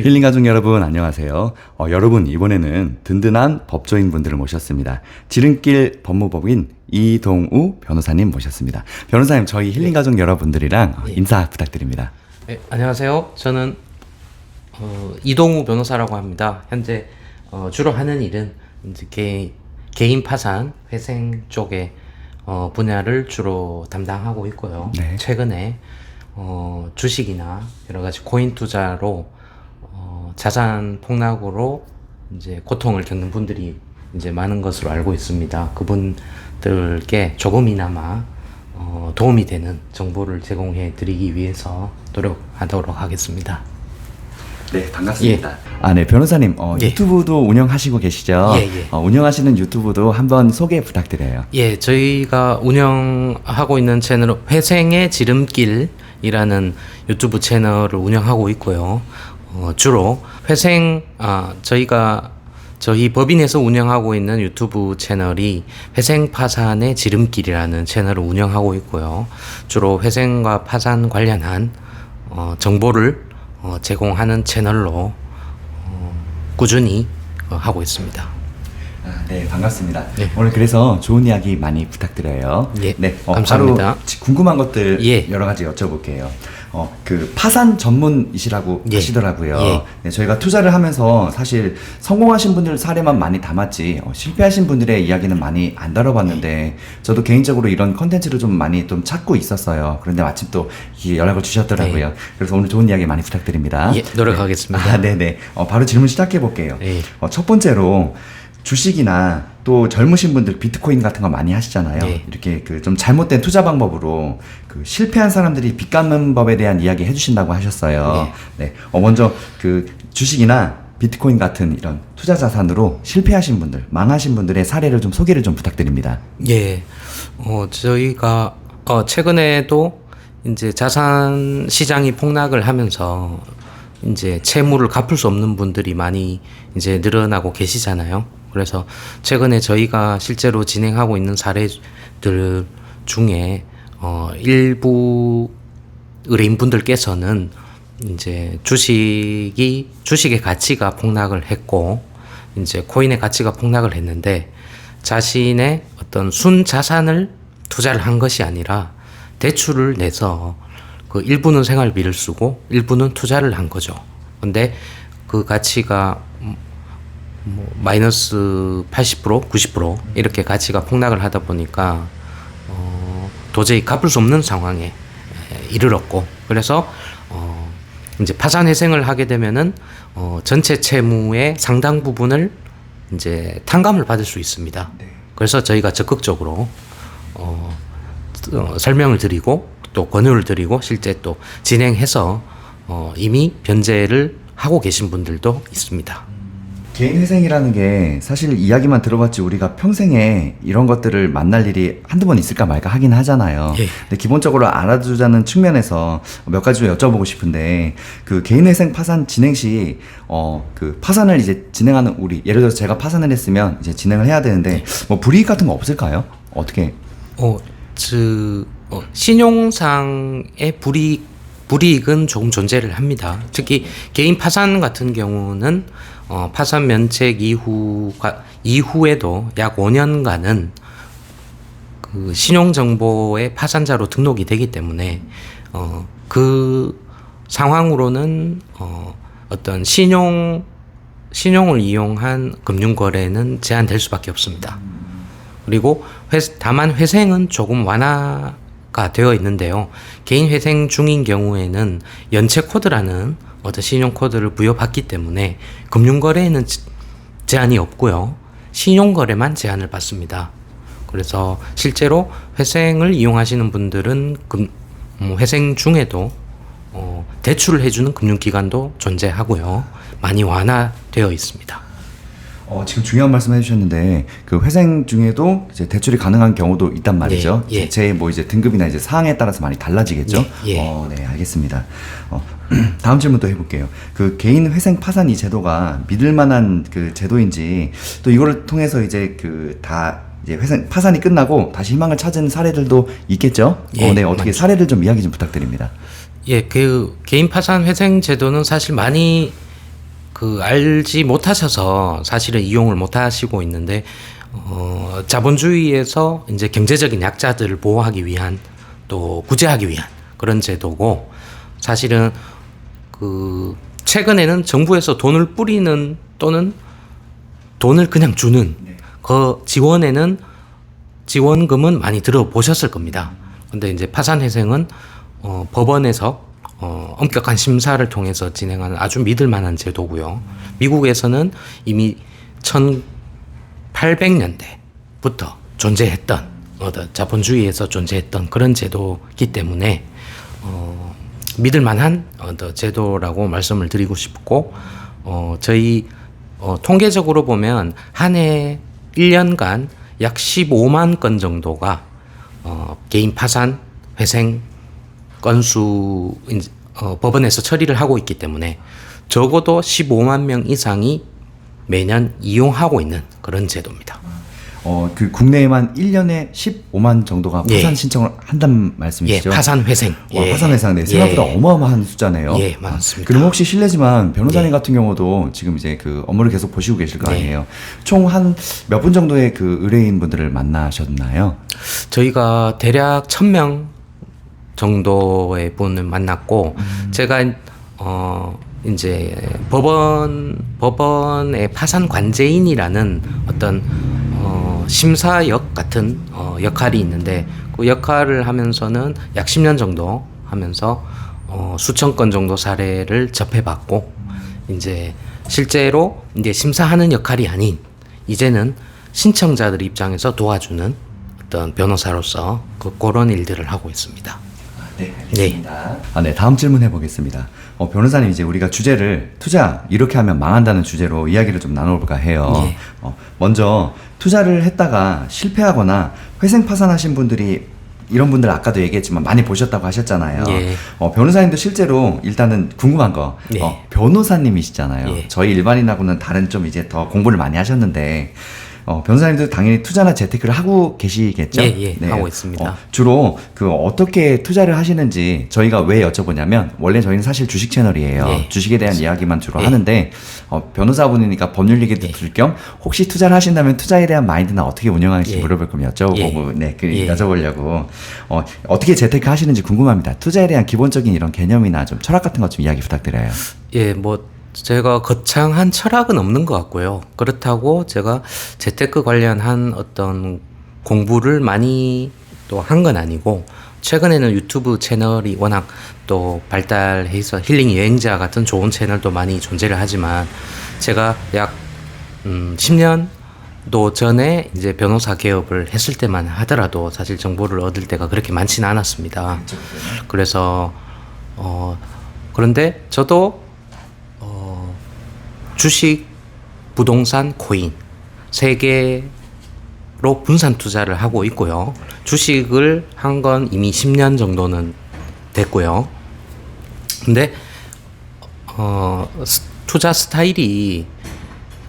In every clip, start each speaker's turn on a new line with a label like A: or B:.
A: 힐링 가족 여러분 안녕하세요. 여러분 이번에는 든든한 법조인 분들을 모셨습니다. 지름길 법무법인 이동우 변호사님 모셨습니다. 변호사님 저희 힐링 가족 여러분들이랑 인사 부탁드립니다.
B: 네, 안녕하세요. 저는 이동우 변호사라고 합니다. 현재 주로 하는 일은 이제 개인 파산, 회생 쪽의 분야를 주로 담당하고 있고요. 네. 최근에 주식이나 여러 가지 코인 투자로 자산 폭락으로 이제 고통을 겪는 분들이 이제 많은 것으로 알고 있습니다. 그분들께 조금이나마 도움이 되는 정보를 제공해 드리기 위해서 노력하도록 하겠습니다.
A: 네, 반갑습니다. 예. 네, 변호사님, 유튜브도 운영하시고 계시죠? 운영하시는 유튜브도 한번 소개 부탁드려요.
B: 예, 저희가 운영하고 있는 채널은 회생의 지름길이라는 유튜브 채널을 운영하고 있고요. 주로 저희 법인에서 운영하고 있는 유튜브 채널이 회생 파산의 지름길이라는 채널을 운영하고 있고요. 주로 회생과 파산 관련한 정보를 제공하는 채널로 꾸준히 하고 있습니다.
A: 네, 반갑습니다. 네. 오늘 그래서 좋은 이야기 많이 부탁드려요.
B: 예, 네, 감사합니다.
A: 바로 궁금한 것들 여러 가지 여쭤볼게요. 그 파산 전문이시라고 하시더라고요. 네, 저희가 투자를 하면서 사실 성공하신 분들 사례만 많이 담았지 실패하신 분들의 이야기는 많이 안 다뤄봤는데 저도 개인적으로 이런 컨텐츠를 좀 많이 좀 찾고 있었어요. 그런데 마침 또 연락을 주셨더라고요. 그래서 오늘 좋은 이야기 많이 부탁드립니다.
B: 예, 노력하겠습니다.
A: 네네. 바로 질문 시작해 볼게요. 첫 번째로 주식이나 또 젊으신 분들 비트코인 같은 거 많이 하시잖아요. 이렇게 그 좀 잘못된 투자 방법으로 그 실패한 사람들이 빚 갚는 법에 대한 이야기 해주신다고 하셨어요. 네. 먼저 그 주식이나 비트코인 같은 이런 투자 자산으로 실패하신 분들, 망하신 분들의 사례를 좀 소개를 좀 부탁드립니다.
B: 예. 저희가 최근에도 이제 자산 시장이 폭락을 하면서 이제 채무를 갚을 수 없는 분들이 많이 이제 늘어나고 계시잖아요. 그래서 최근에 저희가 실제로 진행하고 있는 사례들 중에 일부 의뢰인분들께서는 이제 주식의 가치가 폭락을 했고 이제 코인의 가치가 폭락을 했는데 자신의 어떤 순 자산을 투자를 한 것이 아니라 대출을 내서 그 일부는 생활비를 쓰고 일부는 투자를 한 거죠. 근데 그 가치가 마이너스 80%, 90% 이렇게 가치가 폭락을 하다 보니까 도저히 갚을 수 없는 상황에 이르렀고 그래서 이제 파산 회생을 하게 되면은 전체 채무의 상당 부분을 이제 탕감을 받을 수 있습니다. 그래서 저희가 적극적으로 설명을 드리고 또 권유를 드리고 실제 또 진행해서 이미 변제를 하고 계신 분들도 있습니다.
A: 개인 회생이라는 게 사실 이야기만 들어봤지 우리가 평생에 이런 것들을 만날 일이 한두 번 있을까 말까 하긴 하잖아요. 근데 기본적으로 알아두자는 측면에서 몇 가지 좀 여쭤보고 싶은데 그 개인 회생 파산 진행 시 그 파산을 이제 진행하는 우리 예를 들어서 제가 파산을 했으면 이제 진행을 해야 되는데 뭐 불이익 같은 거 없을까요? 어떻게?
B: 신용상의 불이익은 조금 존재를 합니다. 특히 개인 파산 같은 경우는 파산 면책 이후에도 약 5년간은 그 신용정보의 파산자로 등록이 되기 때문에 그 상황으로는 어떤 신용을 이용한 금융거래는 제한될 수밖에 없습니다. 그리고 다만 회생은 조금 완화가 되어 있는데요. 개인 회생 중인 경우에는 연체 코드라는 어떤 신용 코드를 부여받기 때문에 금융거래에는 제한이 없고요. 신용거래만 제한을 받습니다. 그래서 실제로 회생을 이용하시는 분들은 회생 중에도 대출을 해주는 금융기관도 존재하고요. 많이 완화되어 있습니다.
A: 지금 중요한 말씀 해주셨는데 그 회생 중에도 이제 대출이 가능한 경우도 있단 말이죠. 제 뭐 이제 등급이나 이제 사항에 따라서 많이 달라지겠죠. 네, 알겠습니다. 다음 질문 또 해볼게요. 그 개인 회생 파산 이 제도가 믿을만한 그 제도인지 또 이거를 통해서 이제 그 다 이제 회생 파산이 끝나고 다시 희망을 찾은 사례들도 있겠죠. 네, 어떻게 맞죠. 사례를 좀 이야기 좀 부탁드립니다.
B: 그 개인 파산 회생 제도는 사실 많이 알지 못하셔서 사실은 이용을 못 하시고 있는데, 자본주의에서 이제 경제적인 약자들을 보호하기 위한 또 구제하기 위한 그런 제도고, 사실은 최근에는 정부에서 돈을 뿌리는 또는 돈을 그냥 주는 그 지원금은 많이 들어보셨을 겁니다. 근데 이제 파산회생은 법원에서 엄격한 심사를 통해서 진행하는 아주 믿을 만한 제도고요. 미국에서는 이미 1800년대부터 존재했던 자본주의에서 존재했던 그런 제도이기 때문에 믿을 만한 제도라고 말씀을 드리고 싶고, 저희 통계적으로 보면 한 해 1년간 약 15만 건 정도가 개인 파산 회생 건수 법원에서 처리를 하고 있기 때문에 적어도 15만 명 이상이 매년 이용하고 있는 그런 제도입니다.
A: 그 국내에만 1년에 15만 정도가 파산 신청을 한다는 말씀이시죠?
B: 파산 회생.
A: 파산 회생. 네, 생각보다 어마어마한 숫자네요.
B: 예, 맞습니다.
A: 그럼 혹시 실례지만 변호사님 같은 경우도 지금 이제 그 업무를 계속 보시고 계실 거 아니에요? 총 한 몇 분 정도의 그 의뢰인 분들을 만나셨나요?
B: 저희가 대략 1000명 정도의 분을 만났고, 제가 이제 법원의 파산 관제인이라는 어떤 심사역 같은 역할이 있는데, 그 역할을 하면서는 약 10년 정도 하면서 수천 건 정도 사례를 접해봤고, 이제 실제로 이제 심사하는 역할이 아닌 이제는 신청자들 입장에서 도와주는 어떤 변호사로서 그런 일들을 하고 있습니다.
A: 네, 알겠습니다. 네, 다음 질문 해보겠습니다. 변호사님, 이제 우리가 주제를 투자 이렇게 하면 망한다는 주제로 이야기를 좀 나눠볼까 해요.
B: 예.
A: 먼저 투자를 했다가 실패하거나 회생 파산하신 분들이 이런 분들 아까도 얘기했지만 많이 보셨다고 하셨잖아요.
B: 예.
A: 변호사님도 실제로 일단은 궁금한 거,
B: 예.
A: 변호사님이시잖아요.
B: 예.
A: 저희 일반인하고는 다른 좀 이제 더 공부를 많이 하셨는데, 변호사님도 당연히 투자나 재테크를 하고 계시겠죠?
B: 예, 하고 있습니다.
A: 주로 어떻게 투자를 하시는지 저희가 왜 여쭤보냐면, 원래 저희는 사실 주식 채널이에요.
B: 예.
A: 주식에 대한 이야기만 주로 하는데, 변호사분이니까 법률 얘기도 들 겸 혹시 투자를 하신다면 투자에 대한 마인드나 어떻게 운영하는지 물어볼 거면 여쭤보고, 여쭤보려고. 어떻게 재테크 하시는지 궁금합니다. 투자에 대한 기본적인 이런 개념이나 좀 철학 같은 것 좀 이야기 부탁드려요.
B: 예, 제가 거창한 철학은 없는 것 같고요. 그렇다고 제가 재테크 관련한 어떤 공부를 많이 또 한 건 아니고, 최근에는 유튜브 채널이 워낙 또 발달해서 힐링 여행자 같은 좋은 채널도 많이 존재를 하지만, 제가 약 10년도 전에 이제 변호사 개업을 했을 때만 하더라도 사실 정보를 얻을 때가 그렇게 많지는 않았습니다. 그래서 그런데 저도 주식, 부동산, 코인 세 개로 분산 투자를 하고 있고요. 주식을 한 건 이미 10년 정도는 됐고요. 근데 투자 스타일이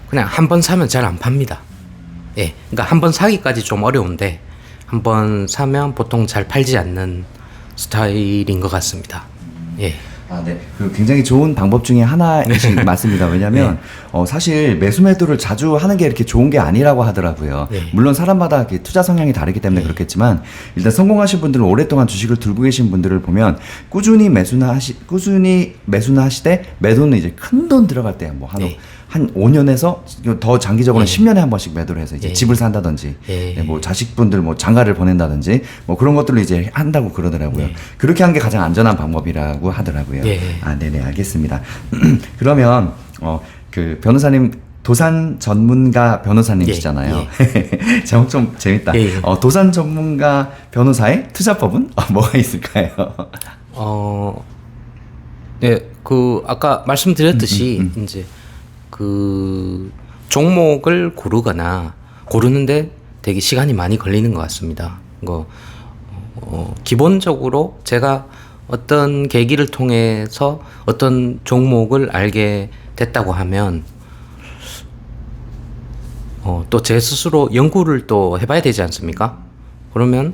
B: 그냥 한 번 사면 잘 안 팝니다. 예, 그러니까 한 번 사기까지 좀 어려운데 한 번 사면 보통 잘 팔지 않는 스타일인 것 같습니다. 예.
A: 네. 굉장히 좋은 방법 중에 하나이신 맞습니다. 왜냐하면 사실 매수 매도를 자주 하는 게 이렇게 좋은 게 아니라고 하더라고요.
B: 네.
A: 물론 사람마다 이렇게 투자 성향이 다르기 때문에 그렇겠지만, 일단 성공하신 분들은 오랫동안 주식을 들고 계신 분들을 보면 꾸준히 매수나 하시되 매도는 이제 큰 돈 들어갈 때 한 5년에서 더 장기적으로는 10년에 한 번씩 매도를 해서 이제 집을 산다든지, 자식분들 장가를 보낸다든지 그런 것들을 이제 한다고 그러더라고요. 그렇게 하는 게 가장 안전한 방법이라고 하더라고요. 네네, 알겠습니다. 그러면 변호사님 도산 전문가 변호사님이시잖아요. 제목 좀 재밌다. 도산 전문가 변호사의 투자법은 뭐가 있을까요?
B: 네, 아까 말씀드렸듯이 이제 종목을 고르는데 되게 시간이 많이 걸리는 것 같습니다. 기본적으로 제가 어떤 계기를 통해서 어떤 종목을 알게 됐다고 하면 또 제 스스로 연구를 또 해봐야 되지 않습니까? 그러면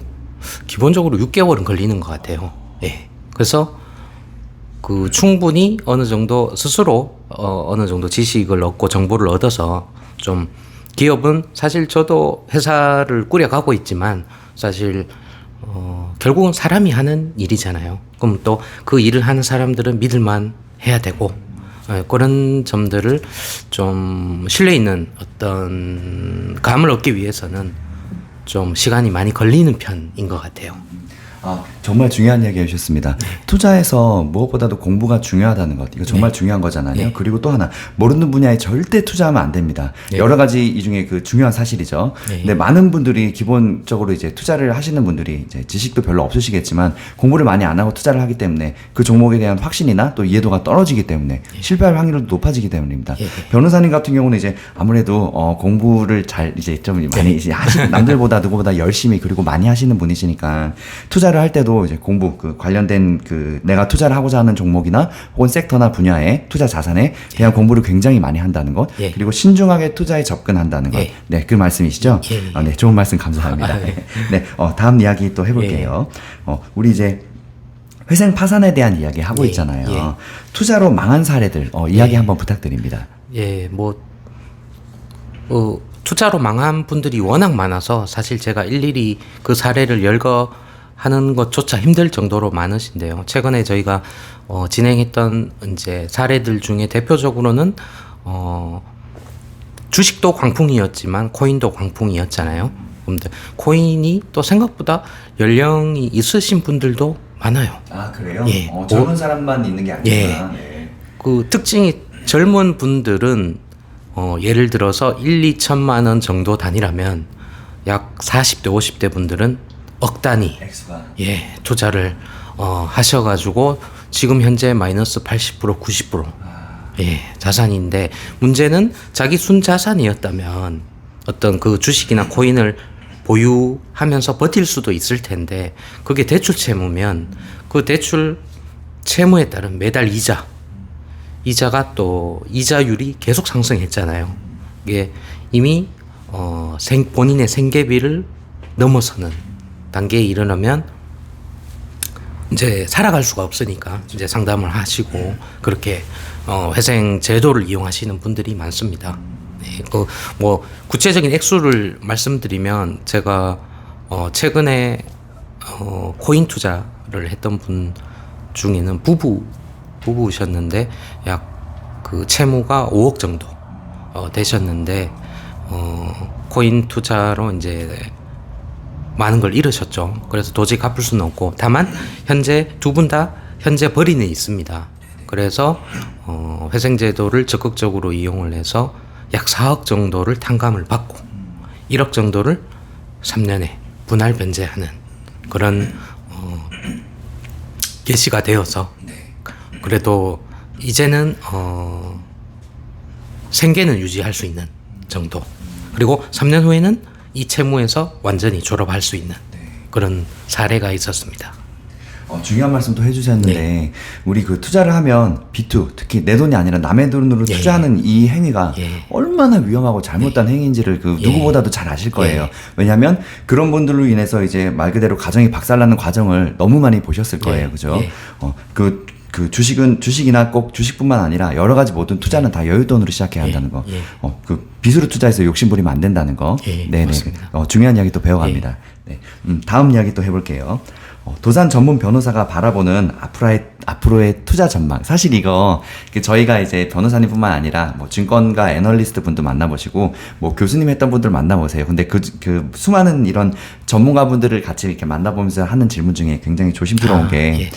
B: 기본적으로 6개월은 걸리는 것 같아요. 예. 그래서 그 충분히 어느 정도 스스로 어느 정도 지식을 얻고 정보를 얻어서 좀 기업은 사실 저도 회사를 꾸려가고 있지만 사실 결국은 사람이 하는 일이잖아요. 그럼 또 그 일을 하는 사람들은 믿을만 해야 되고 그런 점들을 좀 신뢰 있는 어떤 감을 얻기 위해서는 좀 시간이 많이 걸리는 편인 것 같아요.
A: 정말 중요한 이야기 해주셨습니다. 투자에서 무엇보다도 공부가 중요하다는 것, 이거 정말 중요한 거잖아요. 그리고 또 하나, 모르는 분야에 절대 투자하면 안 됩니다. 여러 가지 이 중에 그 중요한 사실이죠. 근데 많은 분들이 기본적으로 이제 투자를 하시는 분들이 이제 지식도 별로 없으시겠지만 공부를 많이 안 하고 투자를 하기 때문에 그 종목에 대한 확신이나 또 이해도가 떨어지기 때문에 실패할 확률도 높아지기 때문입니다. 변호사님 같은 경우는 이제 아무래도 공부를 잘 이제 좀 많이 이제 남들보다 누구보다 열심히 그리고 많이 하시는 분이시니까 투자를 할 때도 이제 공부 그 관련된 그 내가 투자를 하고자 하는 종목이나 혹은 섹터나 분야에 투자 자산에 대한 공부를 굉장히 많이 한다는 것, 그리고 신중하게 투자에 접근한다는 것. 네, 그 말씀이시죠? 네, 좋은 말씀 감사합니다. 네, 다음 이야기 또 해볼게요. 우리 이제 회생 파산에 대한 이야기 하고 있잖아요. 투자로 망한 사례들 이야기 한번 부탁드립니다.
B: 투자로 망한 분들이 워낙 많아서 사실 제가 일일이 그 사례를 열거하는 것조차 힘들 정도로 많으신데요. 최근에 저희가 진행했던 이제 사례들 중에 대표적으로는 주식도 광풍이었지만 코인도 광풍이었잖아요. 근데 코인이 또 생각보다 연령이 있으신 분들도 많아요.
A: 그래요? 젊은 사람만 있는 게 아니구나.
B: 그 특징이 젊은 분들은 예를 들어서 2천만 원 정도 단위라면 약 40대 50대 분들은 억 단위 투자를 하셔가지고 지금 현재 마이너스 80% 90% 자산인데, 문제는 자기 순자산이었다면 어떤 그 주식이나 코인을 보유하면서 버틸 수도 있을 텐데, 그게 대출 채무면 그 대출 채무에 따른 매달 이자가 또 이자율이 계속 상승했잖아요. 이게 이미 본인의 생계비를 넘어서는 단계에 이르려면 이제 살아갈 수가 없으니까 이제 상담을 하시고 그렇게 회생 제도를 이용하시는 분들이 많습니다. 뭐 구체적인 액수를 말씀드리면, 제가 최근에 코인 투자를 했던 분 중에는 부부셨는데 약 그 채무가 5억 정도 되셨는데 코인 투자로 이제 많은 걸 잃으셨죠. 그래서 도저히 갚을 수는 없고, 다만 현재 두 분 다 현재 벌이는 있습니다. 그래서 회생제도를 적극적으로 이용을 해서 약 4억 정도를 탕감을 받고 1억 정도를 3년에 분할 변제하는 그런 개시가 되어서 그래도 이제는 생계는 유지할 수 있는 정도, 그리고 3년 후에는 이 채무에서 완전히 졸업할 수 있는 그런 사례가 있었습니다.
A: 중요한 말씀도 해주셨는데 우리 그 투자를 하면 B2, 특히 내 돈이 아니라 남의 돈으로 투자하는 이 행위가 얼마나 위험하고 잘못된 행위인지를 그 누구보다도 잘 아실 거예요. 왜냐하면 그런 분들로 인해서 이제 말 그대로 가정이 박살나는 과정을 너무 많이 보셨을 거예요. 그죠? 그 주식이나 꼭 주식뿐만 아니라 여러 가지 모든 투자는 다 여윳돈으로 시작해야 한다는 거. 그 빚으로 투자해서 욕심 부리면 안 된다는 거. 네네. 중요한 이야기 또 배워갑니다. 네. 다음 이야기 또 해볼게요. 도산 전문 변호사가 바라보는 앞으로의 투자 전망. 사실 이거 저희가 이제 변호사님뿐만 아니라 뭐 증권가 애널리스트 분도 만나보시고 뭐 교수님 했던 분들 만나보세요. 근데 그 수많은 이런 전문가분들을 같이 이렇게 만나보면서 하는 질문 중에 굉장히 조심스러운 게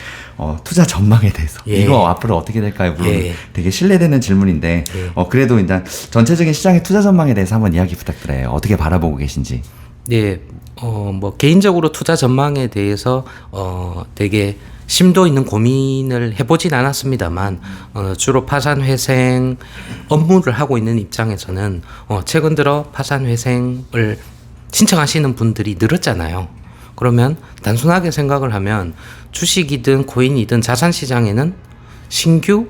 A: 투자 전망에 대해서 이거 앞으로 어떻게 될까요? 물론 되게 신뢰되는 질문인데 그래도 일단 전체적인 시장의 투자 전망에 대해서 한번 이야기 부탁드려요. 어떻게 바라보고 계신지.
B: 네. 뭐 개인적으로 투자 전망에 대해서 되게 심도 있는 고민을 해보진 않았습니다만 주로 파산 회생 업무를 하고 있는 입장에서는 최근 들어 파산 회생을 신청하시는 분들이 늘었잖아요. 그러면 단순하게 생각을 하면 주식이든 코인이든 자산 시장에는 신규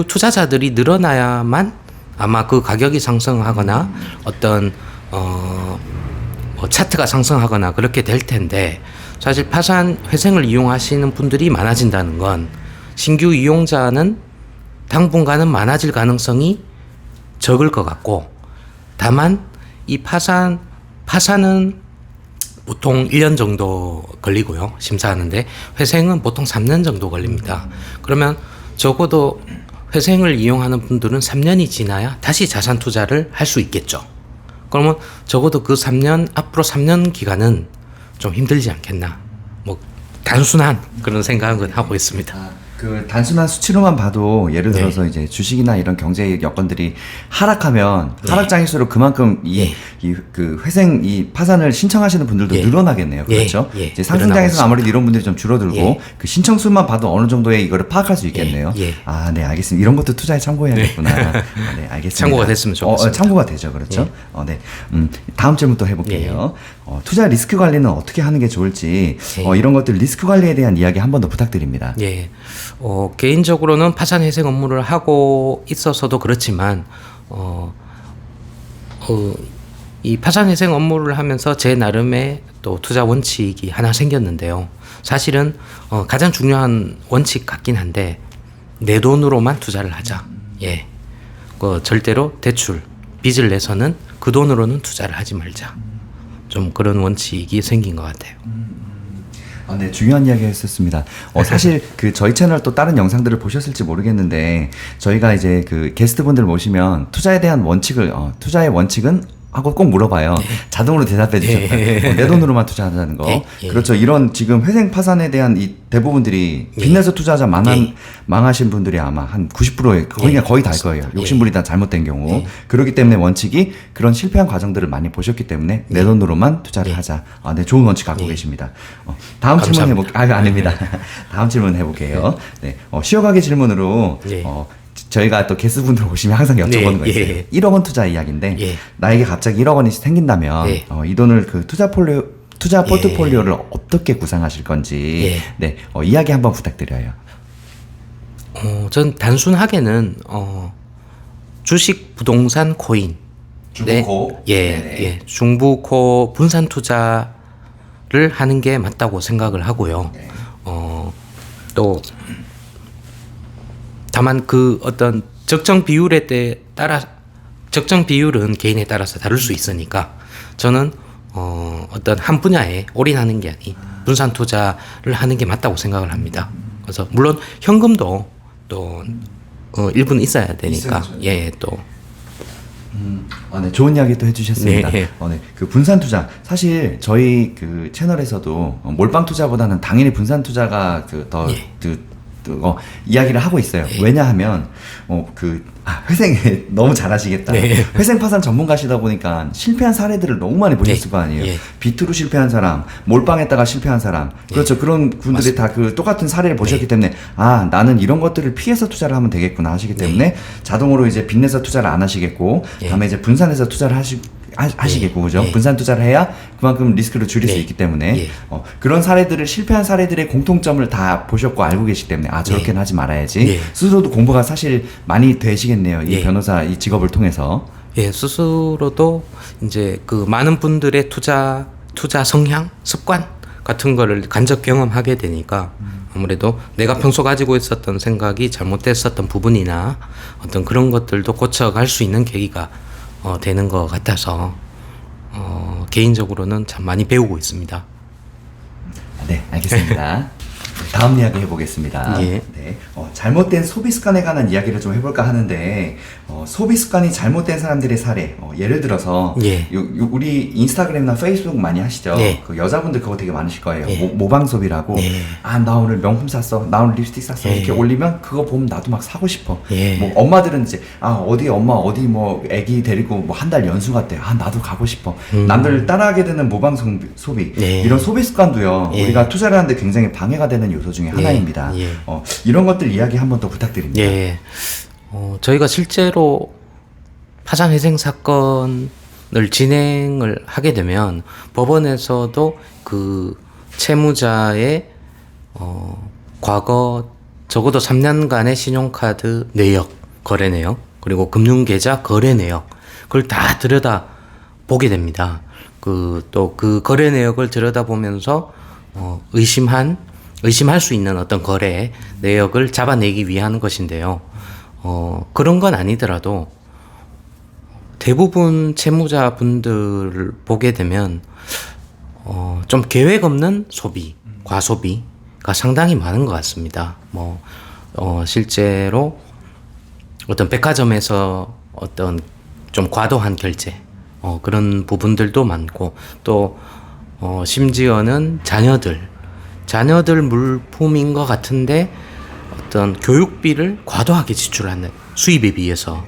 B: 투자자들이 늘어나야만 아마 그 가격이 상승하거나 어떤 차트가 상승하거나 그렇게 될 텐데, 사실 파산 회생을 이용하시는 분들이 많아진다는 건 신규 이용자는 당분간은 많아질 가능성이 적을 것 같고, 다만 이 파산은 보통 1년 정도 걸리고요. 심사하는데 회생은 보통 3년 정도 걸립니다. 그러면 적어도 회생을 이용하는 분들은 3년이 지나야 다시 자산 투자를 할 수 있겠죠. 그러면 적어도 그 3년, 앞으로 3년 기간은 좀 힘들지 않겠나. 뭐 단순한 그런 생각은 하고 있습니다.
A: 그 단순한 수치로만 봐도 예를 들어서 이제 주식이나 이런 경제 여건들이 하락하면 하락장일수록 그만큼 그 회생 이 파산을 신청하시는 분들도 늘어나겠네요. 그렇죠? 이제 상승장에서는 아무래도 이런 분들이 좀 줄어들고 그 신청 수만 봐도 어느 정도의 이거를 파악할 수 있겠네요. 아, 네, 알겠습니다. 이런 것도 투자에 참고해야겠구나. 네, 알겠습니다.
B: 참고가 됐으면 좋겠습니다.
A: 참고가 되죠. 그렇죠? 네. 다음 질문 또 해볼게요. 투자 리스크 관리는 어떻게 하는 게 좋을지 이런 것들 리스크 관리에 대한 이야기 한 번 더 부탁드립니다.
B: 개인적으로는 파산 회생 업무를 하고 있어서도 그렇지만 이 파산 회생 업무를 하면서 제 나름의 또 투자 원칙이 하나 생겼는데요. 사실은 가장 중요한 원칙 같긴 한데 내 돈으로만 투자를 하자. 절대로 대출, 빚을 내서는 그 돈으로는 투자를 하지 말자. 좀 그런 원칙이 생긴 것 같아요.
A: 네, 중요한 이야기 했었습니다. 사실 그 저희 채널 또 다른 영상들을 보셨을지 모르겠는데 저희가 이제 그 게스트분들 모시면 투자에 대한 원칙을 투자의 원칙은 하고 꼭 물어봐요. 자동으로 대답해 주셨다. 내 돈으로만 투자하자는 거. 그렇죠. 이런 지금 회생 파산에 대한 이 대부분들이 빚내서 투자하자 망하신 분들이 아마 한 90%에 거의 다일 거예요. 욕심부리 다 잘못된 경우. 그렇기 때문에 원칙이 그런 실패한 과정들을 많이 보셨기 때문에 내 돈으로만 투자를 하자. 네, 좋은 원칙 갖고 계십니다. 다음 질문 해볼게요. 아닙니다. 다음 질문 해볼게요. 네, 쉬어가기 질문으로 저희가 또 게스트분들 오시면 항상 여쭤보는 거 있어요. 1억 원 투자 이야기인데 나에게 갑자기 1억 원이 생긴다면 이 돈을 그 투자 포트폴리오를 어떻게 구상하실 건지 이야기 한번 부탁드려요.
B: 전 단순하게는 주식, 부동산, 코인,
A: 중부코,
B: 중부코 분산 투자를 하는 게 맞다고 생각을 하고요. 또 다만 그 어떤 적정 비율에 따라 적정 비율은 개인에 따라서 다를 수 있으니까 저는 어떤 한 분야에 올인하는 게 아닌 분산 투자를 하는 게 맞다고 생각을 합니다. 그래서 물론 현금도 또 일부는 있어야 되니까 또
A: 네, 좋은 이야기 또 해주셨습니다. 그 분산 투자 사실 저희 그 채널에서도 몰빵 투자보다는 당연히 분산 투자가 이야기를 하고 있어요. 왜냐하면 회생 너무 잘하시겠다. 회생 파산 전문가시다 보니까 실패한 사례들을 너무 많이 보셨을 거 아니에요. 비트로 실패한 사람, 몰빵했다가 실패한 사람, 그렇죠. 그런 분들이 다 그 똑같은 사례를 보셨기 때문에 나는 이런 것들을 피해서 투자를 하면 되겠구나 하시기 때문에 자동으로 이제 빚내서 투자를 안 하시겠고, 다음에 이제 분산해서 투자를 하시겠고, 그죠? 분산 투자를 해야 그만큼 리스크를 줄일 수 있기 때문에 그런 사례들을 실패한 사례들의 공통점을 다 보셨고 알고 계시기 때문에 저렇게는 하지 말아야지. 스스로도 공부가 사실 많이 되시겠네요. 이 변호사 이 직업을 통해서.
B: 스스로도 이제 그 많은 분들의 투자 성향, 습관 같은 거를 간접 경험하게 되니까 아무래도 내가 평소 가지고 있었던 생각이 잘못됐었던 부분이나 어떤 그런 것들도 고쳐갈 수 있는 계기가 되는 것 같아서 개인적으로는 참 많이 배우고 있습니다.
A: 네, 알겠습니다. 다음 이야기 해보겠습니다. 잘못된 소비 습관에 관한 이야기를 좀 해볼까 하는데 소비 습관이 잘못된 사람들의 사례 예를 들어서 우리 인스타그램이나 페이스북 많이 하시죠? 그 여자분들 그거 되게 많으실 거예요. 모방 소비라고 나 오늘 명품 샀어, 나 오늘 립스틱 샀어 이렇게 올리면 그거 보면 나도 막 사고 싶어. 뭐 엄마들은 이제 엄마 어디 뭐 애기 데리고 뭐 한 달 연수 갔대, 나도 가고 싶어. 남들 따라하게 되는 모방 소비 이런 소비 습관도요 우리가 투자를 하는데 굉장히 방해가 되는 요소 중에 하나입니다. 이런 것들 이야기 한번 더 부탁드립니다.
B: 저희가 실제로 파산 회생 사건을 진행을 하게 되면 법원에서도 그 채무자의 과거 적어도 3년간의 신용카드 내역, 거래 내역, 그리고 금융계좌 거래 내역 그걸 다 들여다 보게 됩니다. 또 그 거래 내역을 들여다보면서 의심한 의심할 수 있는 어떤 거래 내역을 잡아내기 위한 것인데요. 그런 건 아니더라도 대부분 채무자분들을 보게 되면 좀 계획 없는 소비, 과소비가 상당히 많은 것 같습니다. 실제로 어떤 백화점에서 어떤 좀 과도한 결제, 그런 부분들도 많고, 또 심지어는 자녀들 물품인 것 같은데 어떤 교육비를 과도하게 지출하는, 수입에 비해서.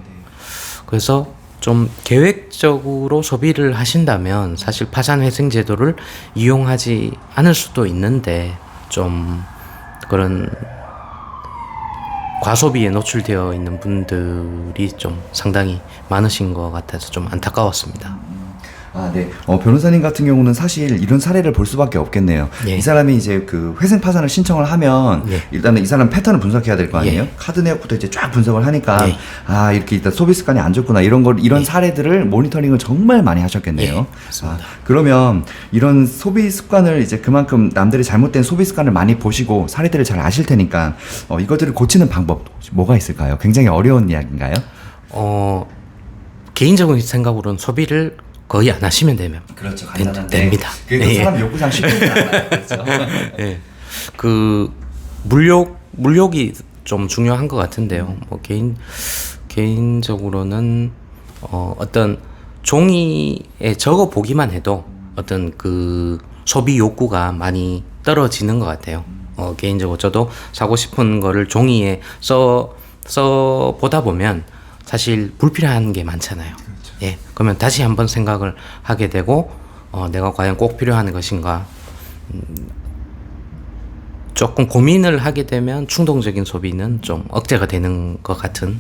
B: 그래서 좀 계획적으로 소비를 하신다면 사실 파산회생 제도를 이용하지 않을 수도 있는데, 좀 그런 과소비에 노출되어 있는 분들이 좀 상당히 많으신 것 같아서 좀 안타까웠습니다.
A: 네. 변호사님 같은 경우는 사실 이런 사례를 볼 수밖에 없겠네요.
B: 예.
A: 이 사람이 이제 그 회생 파산을 신청을 하면
B: 예.
A: 일단은 이 사람 패턴을 분석해야 될 거 아니에요?
B: 예.
A: 카드 내역부터 이제 쫙 분석을 하니까
B: 예.
A: 이렇게 일단 소비 습관이 안 좋구나 이런 사례들을 모니터링을 정말 많이 하셨겠네요.
B: 예, 맞습니다.
A: 그러면 이런 소비 습관을 이제 그만큼 남들이 잘못된 소비 습관을 많이 보시고 사례들을 잘 아실 테니까 이것들을 고치는 방법 뭐가 있을까요? 굉장히 어려운 이야기인가요?
B: 개인적인 생각으로는 소비를 거의 안 하시면 되면
A: 그렇죠.
B: 됩니다.
A: 그래도 사람 욕구상 쉽지는 않아요. 그렇죠?
B: 예. 물욕이 좀 중요한 것 같은데요. 개인적으로는 어떤 종이에 적어 보기만 해도 어떤 그 소비 욕구가 많이 떨어지는 것 같아요. 개인적으로 저도 사고 싶은 거를 종이에 써 보다 보면 사실 불필요한 게 많잖아요. 그렇죠. 예, 그러면 다시 한번 생각을 하게 되고 내가 과연 꼭 필요한 것인가, 조금 고민을 하게 되면 충동적인 소비는 좀 억제가 되는 것 같은.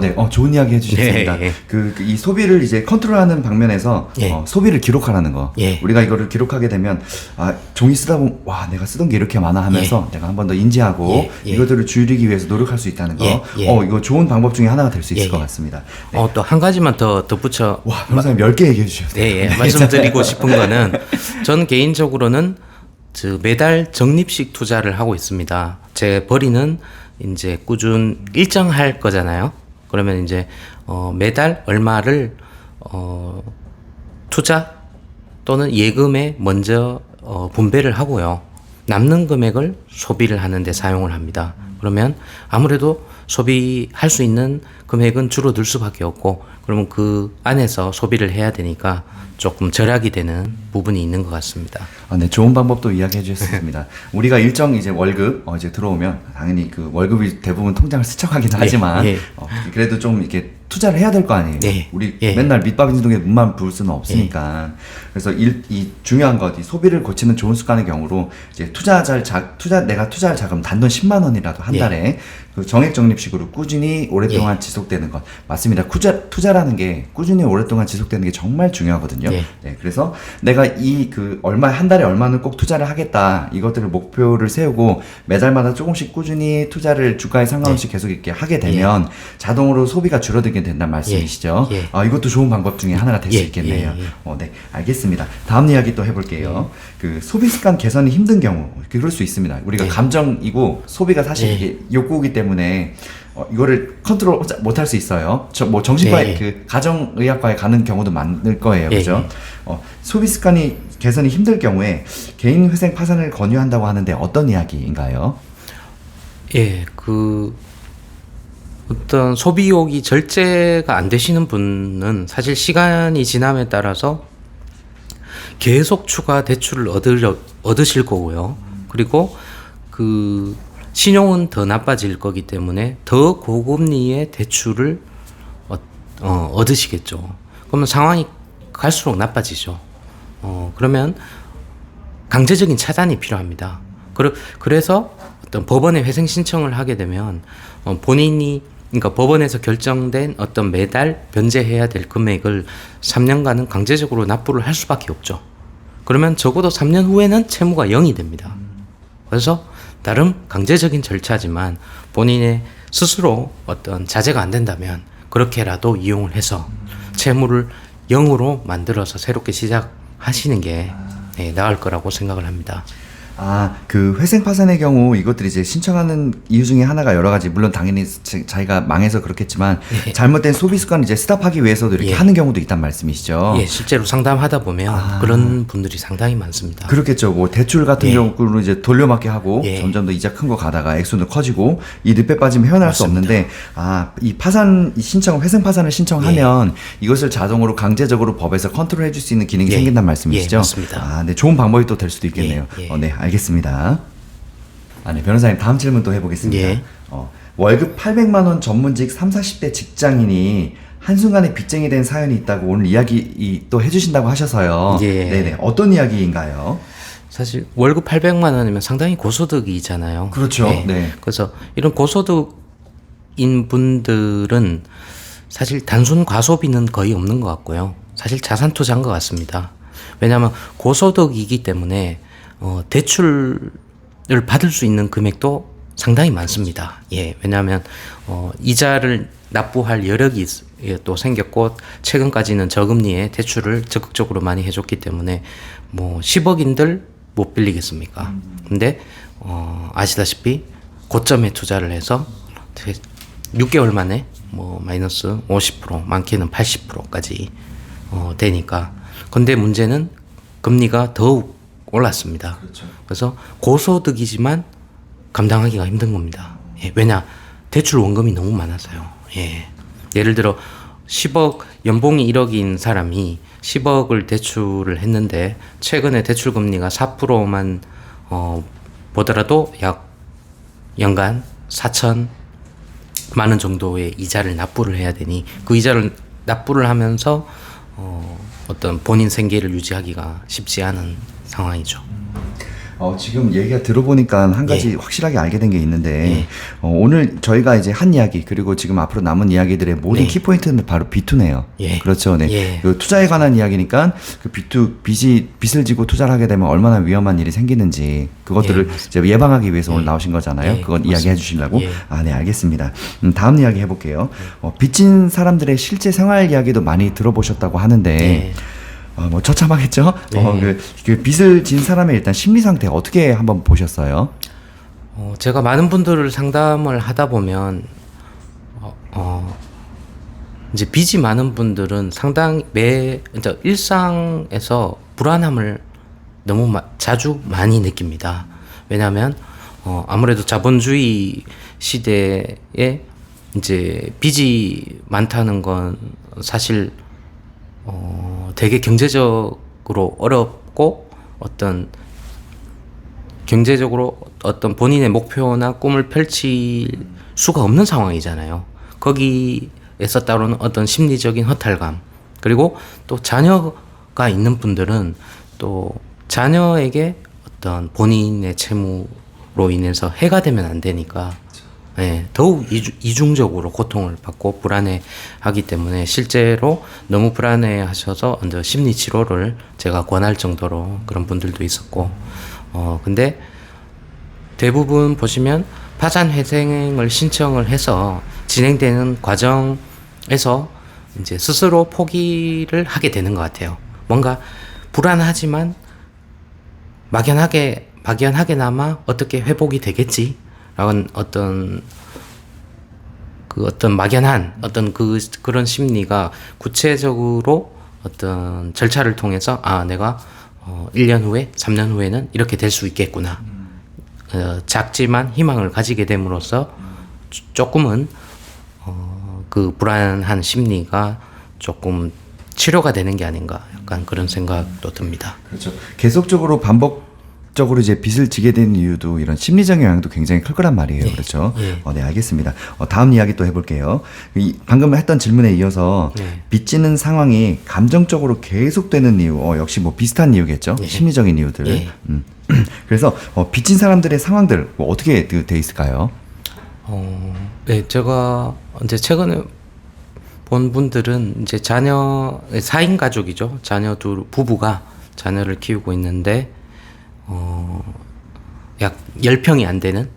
A: 네, 좋은 이야기 해주셨습니다.
B: 예.
A: 이 소비를 이제 컨트롤하는 방면에서
B: 예.
A: 소비를 기록하라는 거.
B: 예.
A: 우리가 이거를 기록하게 되면 종이 쓰다 보면 와 내가 쓰던 게 이렇게 많아 하면서 내가 한 번 더 인지하고 이것들을 줄이기 위해서 노력할 수 있다는 거. 이거 좋은 방법 중에 하나가 될 수 있을 것 같습니다. 네.
B: 또 한 가지만 더 덧붙여.
A: 와 변호사님 10개 얘기해 주셨어요.
B: 네, 말씀드리고 싶은 거는 전 개인적으로는 매달 적립식 투자를 하고 있습니다. 제 벌이는 이제 일정할 거잖아요. 그러면 이제 매달 얼마를 투자 또는 예금에 먼저 분배를 하고요. 남는 금액을 소비를 하는데 사용을 합니다. 그러면 아무래도 소비할 수 있는 금액은 줄어들 수밖에 없고, 그러면 그 안에서 소비를 해야 되니까 조금 절약이 되는 부분이 있는 것 같습니다.
A: 네, 좋은 방법도 이야기해 주셨습니다. 우리가 일정 이제 월급 이제 들어오면 당연히 그 월급이 대부분 통장을 스쳐가긴 하지만 그래도 좀 이렇게 투자를 해야 될 거 아니에요. 우리 맨날 밑밥 인동에 눈만 부을 수는 없으니까. 그래서 이 중요한 것, 이 소비를 고치는 좋은 습관의 경우로 이제 내가 투자할 자금 단돈 10만 원이라도 한 달에 그 정액 적립식으로 꾸준히 오랫동안 지속되는 것. 맞습니다. 투자라는 게 꾸준히 오랫동안 지속되는 게 정말 중요하거든요. 네, 그래서 내가 한 달에 얼마는 꼭 투자를 하겠다. 이것들을 목표를 세우고 매달마다 조금씩 꾸준히 투자를 주가에 상관없이 계속 이렇게 하게 되면 자동으로 소비가 줄어들게 된다는 말씀이시죠. 이것도 좋은 방법 중에 하나가 될 수 있겠네요. 네, 알겠습니다. 다음 이야기 또 해볼게요. 그 소비 습관 개선이 힘든 경우, 그럴 수 있습니다. 우리가 감정이고 소비가 사실 이게 욕구이기 때문에 이거를 컨트롤 못할 수 있어요. 정신과에 그 가정의학과에 가는 경우도 많을 거예요, 그죠? 소비 습관이 개선이 힘들 경우에 개인 회생 파산을 권유한다고 하는데 어떤 이야기인가요?
B: 어떤 소비욕이 절제가 안 되시는 분은 사실 시간이 지남에 따라서 계속 추가 대출을 얻으실 거고요. 그리고 그 신용은 더 나빠질 거기 때문에 더 고금리의 대출을 얻으시겠죠. 그러면 상황이 갈수록 나빠지죠. 그러면 강제적인 차단이 필요합니다. 그래서 어떤 법원에 회생 신청을 하게 되면 그러니까 법원에서 결정된 어떤 매달 변제해야 될 금액을 3년간은 강제적으로 납부를 할 수밖에 없죠. 그러면 적어도 3년 후에는 채무가 0이 됩니다. 그래서 나름 강제적인 절차지만 본인의 스스로 어떤 자제가 안 된다면 그렇게라도 이용을 해서 채무를 0으로 만들어서 새롭게 시작하시는 게 나을 거라고 생각을 합니다.
A: 그 회생 파산의 경우 이것들이 이제 신청하는 이유 중에 하나가 여러 가지, 물론 당연히 자기가 망해서 그렇겠지만
B: 예.
A: 잘못된 소비 습관을 이제 스탑하기 위해서도 이렇게
B: 예.
A: 하는 경우도 있단 말씀이시죠.
B: 예, 실제로 상담하다 보면 그런 분들이 상당히 많습니다.
A: 그렇겠죠. 뭐 대출 같은
B: 예.
A: 경우는 이제 돌려막기 하고
B: 예.
A: 점점 더 이자 큰 거 가다가 액수도 커지고 이 늪에 빠지면 헤어날 수
B: 맞습니다.
A: 없는데 이 파산 이 신청 회생 파산을 신청하면 이것을 자동으로 강제적으로 법에서 컨트롤해 줄 수 있는 기능이
B: 예.
A: 생긴다는 말씀이시죠?
B: 예, 맞습니다.
A: 네, 좋은 방법이 또 될 수도 있겠네요.
B: 예. 예.
A: 네, 알겠습니다. 네, 변호사님 다음 질문 또 해보겠습니다.
B: 예.
A: 월급 800만 원 전문직 30, 40대 직장인이 한순간에 빚쟁이 된 사연이 있다고 오늘 이야기 또 해주신다고 하셔서요.
B: 예.
A: 네네, 어떤 이야기인가요?
B: 사실 월급 800만 원이면 상당히 고소득이잖아요.
A: 그렇죠.
B: 네.
A: 네.
B: 그래서 이런 고소득인 분들은 사실 단순 과소비는 거의 없는 것 같고요. 사실 자산 투자인 것 같습니다. 왜냐하면 고소득이기 때문에 대출을 받을 수 있는 금액도 상당히 많습니다. 예, 왜냐하면 이자를 납부할 여력이 또 생겼고 최근까지는 저금리에 대출을 적극적으로 많이 해줬기 때문에 뭐 10억인들 못 빌리겠습니까? 근데 아시다시피 고점에 투자를 해서 6개월 만에 뭐 마이너스 50% 많게는 80%까지 되니까. 근데 문제는 금리가 더욱 올랐습니다.
A: 그렇죠.
B: 그래서 고소득이지만 감당하기가 힘든 겁니다. 예, 왜냐? 대출 원금이 너무 많아서요. 예. 예를 들어 10억, 연봉이 1억인 사람이 10억을 대출을 했는데 최근에 대출 금리가 4%만 보더라도 약 연간 4천만 원 정도의 이자를 납부를 해야 되니 그 이자를 납부를 하면서 어떤 본인 생계를 유지하기가 쉽지 않은 상황이죠.
A: 지금 얘기가 들어보니까 한 가지 확실하게 알게 된 게 있는데 오늘 저희가 이제 한 이야기 그리고 지금 앞으로 남은 이야기들의 모든 키포인트는 바로 B2네요.
B: 예.
A: 그렇죠. 네.
B: 예.
A: 그 투자에 관한 이야기니까 그 빚을 지고 투자를 하게 되면 얼마나 위험한 일이 생기는지 그것들을 이제 예방하기 위해서 오늘 나오신 거잖아요. 그건 이야기해 주시려고. 네, 알겠습니다. 다음 이야기 해볼게요. 빚진 사람들의 실제 생활 이야기도 많이 들어보셨다고 하는데 뭐 처참하겠죠? 그 빚을 진 사람의 일단 심리 상태 어떻게 한번 보셨어요?
B: 제가 많은 분들을 상담을 하다 보면 이제 빚이 많은 분들은 상당히 이제 일상에서 불안함을 너무 자주 많이 느낍니다. 왜냐하면 아무래도 자본주의 시대에 이제 빚이 많다는 건 사실 되게 경제적으로 어렵고 경제적으로 어떤 본인의 목표나 꿈을 펼칠 수가 없는 상황이잖아요. 거기에서 따르는 어떤 심리적인 허탈감, 그리고 또 자녀가 있는 분들은 또 자녀에게 어떤 본인의 채무로 인해서 해가 되면 안 되니까 네, 더욱 이중적으로 고통을 받고 불안해하기 때문에 실제로 너무 불안해하셔서 심리 치료를 제가 권할 정도로 그런 분들도 있었고, 근데 대부분 보시면 파산 회생을 신청을 해서 진행되는 과정에서 이제 스스로 포기를 하게 되는 것 같아요. 뭔가 불안하지만 막연하게나마 어떻게 회복이 되겠지? 라는 어떤 막연한 그런 심리가 구체적으로 어떤 절차를 통해서 내가 1년 후에 3년 후에는 이렇게 될 수 있겠구나. 작지만 희망을 가지게 됨으로써 조금은 그 불안한 심리가 조금 치료가 되는 게 아닌가, 약간 그런 생각도 듭니다.
A: 그렇죠. 계속적으로 반복적으로 이제 빚을 지게 된 이유도 이런 심리적인 영향도 굉장히 클 거란 말이에요. 그렇죠. 네, 알겠습니다. 다음 이야기 또 해볼게요. 방금 했던 질문에 이어서 빚지는 상황이 감정적으로 계속되는 이유, 역시 뭐 비슷한 이유겠죠. 심리적인 이유들. 그래서 빚진 사람들의 상황들 어떻게 돼 있을까요?
B: 네, 제가 이제 최근에 본 분들은 이제 4인 가족이죠. 부부가 자녀를 키우고 있는데 약 10평이 안 되는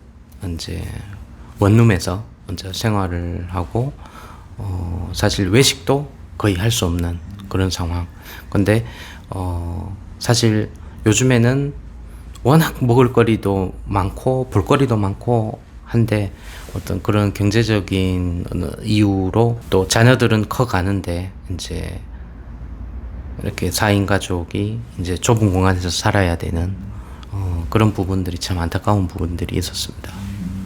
B: 이제 원룸에서 먼저 생활을 하고 사실 외식도 거의 할 수 없는 그런 상황. 근데 사실 요즘에는 워낙 먹을거리도 많고 볼거리도 많고 한데 어떤 그런 경제적인 이유로 또 자녀들은 커가는데 이제 이렇게 4인 가족이 이제 좁은 공간에서 살아야 되는 그런 부분들이 참 안타까운 부분들이 있었습니다.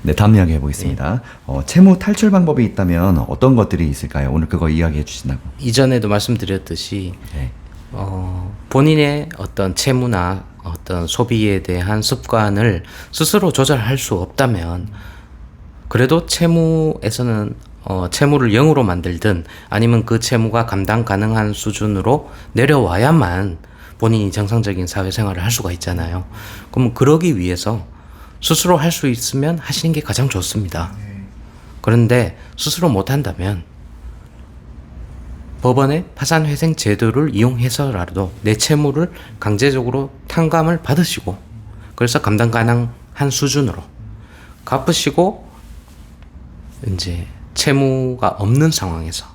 A: 네, 다음 이야기 해보겠습니다. 채무 탈출 방법이 있다면 어떤 것들이 있을까요? 오늘 그거 이야기해 주신다고.
B: 이전에도 말씀드렸듯이
A: 네.
B: 본인의 어떤 채무나 어떤 소비에 대한 습관을 스스로 조절할 수 없다면 그래도 채무에서는 채무를 0으로 만들든 아니면 그 채무가 감당 가능한 수준으로 내려와야만 본인이 정상적인 사회생활을 할 수가 있잖아요. 그럼 그러기 위해서 스스로 할 수 있으면 하시는 게 가장 좋습니다. 그런데 스스로 못한다면 법원의 파산회생 제도를 이용해서라도 내 채무를 강제적으로 탕감을 받으시고 그래서 감당 가능한 수준으로 갚으시고 이제 채무가 없는 상황에서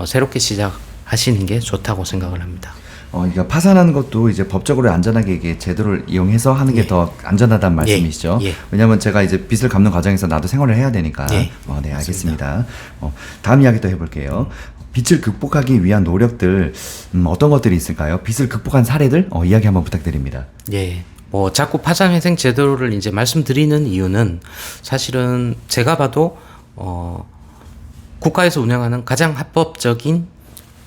B: 새롭게 시작하시는 게 좋다고 생각을 합니다.
A: 그러니까 파산하는 것도 이제 법적으로 안전하게 이게 제도를 이용해서 하는 게 더 안전하다는 말씀이시죠? 왜냐하면 제가 이제 빚을 갚는 과정에서 나도 생활을 해야 되니까. 네, 알겠습니다. 다음 이야기 또 해볼게요. 빚을 극복하기 위한 노력들 어떤 것들이 있을까요? 빚을 극복한 사례들 이야기 한번 부탁드립니다.
B: 예. 뭐 자꾸 파산회생 제도를 이제 말씀드리는 이유는 사실은 제가 봐도 국가에서 운영하는 가장 합법적인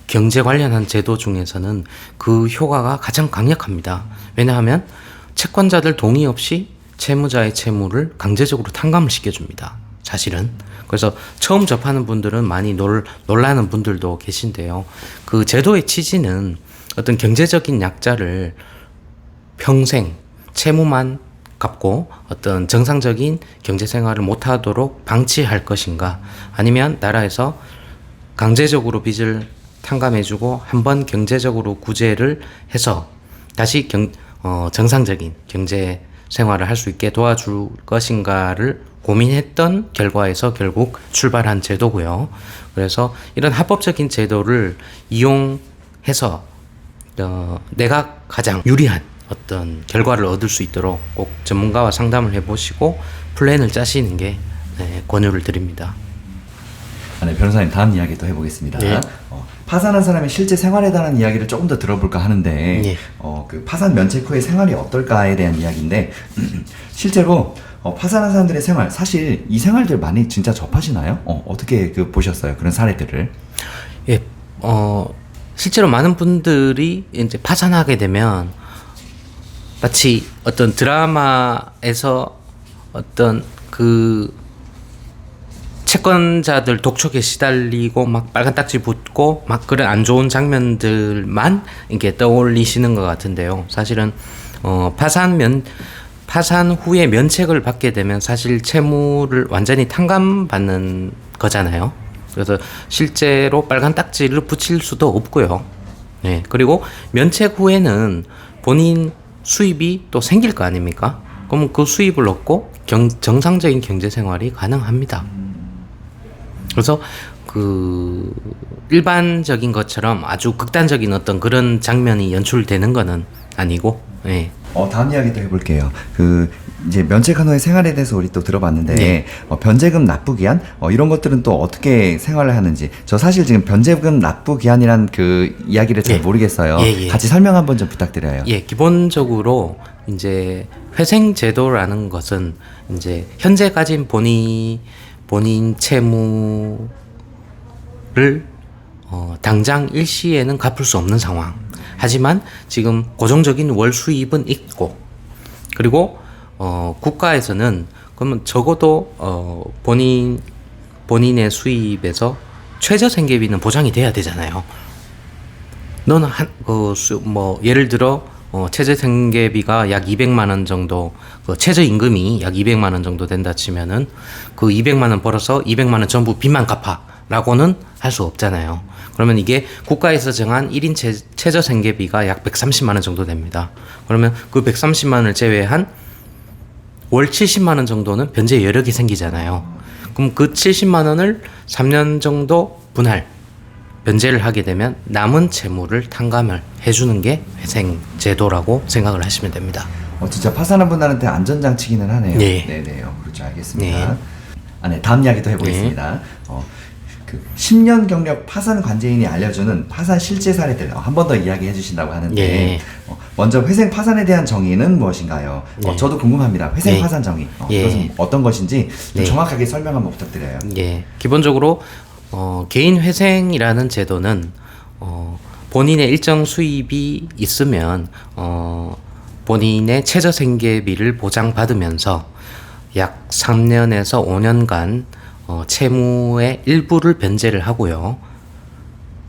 B: 경제 관련한 제도 중에서는 그 효과가 가장 강력합니다. 왜냐하면 채권자들 동의 없이 채무자의 채무를 강제적으로 탕감을 시켜줍니다. 사실은. 그래서 처음 접하는 분들은 많이 놀라는 분들도 계신데요. 그 제도의 취지는 어떤 경제적인 약자를 평생 채무만 갚고 어떤 정상적인 경제 생활을 못하도록 방치할 것인가, 아니면 나라에서 강제적으로 빚을 탕감해주고 한번 경제적으로 구제를 해서 다시 정상적인 경제 생활을 할 수 있게 도와줄 것인가를 고민했던 결과에서 결국 출발한 제도고요. 그래서 이런 합법적인 제도를 이용해서 내가 가장 유리한 어떤 결과를 얻을 수 있도록 꼭 전문가와 상담을 해보시고 플랜을 짜시는 게 권유를 드립니다.
A: 네, 변호사님 다음 이야기 또 해보겠습니다.
B: 네.
A: 파산한 사람의 실제 생활에 대한 이야기를 조금 더 들어볼까 하는데
B: 네.
A: 그 파산 면책 후의 생활이 어떨까에 대한 이야기인데 실제로 파산한 사람들의 생활, 사실 이 생활들 많이 진짜 접하시나요? 어떻게 보셨어요? 그런 사례들을?
B: 예, 실제로 많은 분들이 이제 파산하게 되면 마치 어떤 드라마에서 어떤 그 채권자들 독촉에 시달리고 막 빨간 딱지 붙고 막 그런 안 좋은 장면들만 이렇게 떠올리시는 것 같은데요. 사실은 파산 후에 면책을 받게 되면 사실 채무를 완전히 탕감받는 거잖아요. 그래서 실제로 빨간 딱지를 붙일 수도 없고요. 네. 그리고 면책 후에는 본인 수입이 또 생길 거 아닙니까? 그럼 그 수입을 얻고 정상적인 경제 생활이 가능합니다. 그래서 그 일반적인 것처럼 아주 극단적인 어떤 그런 장면이 연출되는 거는 아니고. 예.
A: 다음 이야기도 해볼게요. 이제 면책한 후의 생활에 대해서 우리 또 들어봤는데,
B: 네.
A: 변제금 납부 기한 이런 것들은 또 어떻게 생활을 하는지, 저 사실 지금 변제금 납부 기한이란 그 이야기를 잘 모르겠어요. 같이 설명 한번 좀 부탁드려요.
B: 예, 기본적으로 이제 회생 제도라는 것은 이제 현재 가진 본인 채무를 당장 일시에는 갚을 수 없는 상황. 하지만 지금 고정적인 월 수입은 있고, 그리고 국가에서는 그러면 적어도 본인의 수입에서 최저 생계비는 보장이 돼야 되잖아요. 너는 예를 들어 최저 생계비가 약 200만 원 정도, 최저 임금이 약 200만 원 정도 된다 치면은 그 200만 원 벌어서 200만 원 전부 빚만 갚아라고는 할 수 없잖아요. 그러면 이게 국가에서 정한 1인 최저 생계비가 약 130만 원 정도 됩니다. 그러면 그 130만 원을 제외한 월 70만 원 정도는 변제 여력이 생기잖아요. 그럼 그 70만 원을 3년 정도 변제를 하게 되면 남은 채무를 탕감을 해주는 게 회생 제도라고 생각을 하시면 됩니다.
A: 진짜 파산한 분들한테 안전장치기는 하네요.
B: 네.
A: 네네. 그렇죠. 알겠습니다.
B: 네.
A: 네. 다음 이야기도 해보겠습니다. 그 10년 경력 파산 관제인이 알려주는 파산 실제 사례들 한 번 더 이야기해 주신다고 하는데
B: 예.
A: 먼저 회생 파산에 대한 정의는 무엇인가요?
B: 예.
A: 저도 궁금합니다. 회생
B: 예.
A: 파산 정의
B: 예.
A: 그것은 어떤 것인지 좀
B: 네.
A: 정확하게 설명 한번 부탁드려요.
B: 예. 기본적으로 개인 회생이라는 제도는 본인의 일정 수입이 있으면 본인의 최저 생계비를 보장받으면서 약 3년에서 5년간 채무의 일부를 변제를 하고요.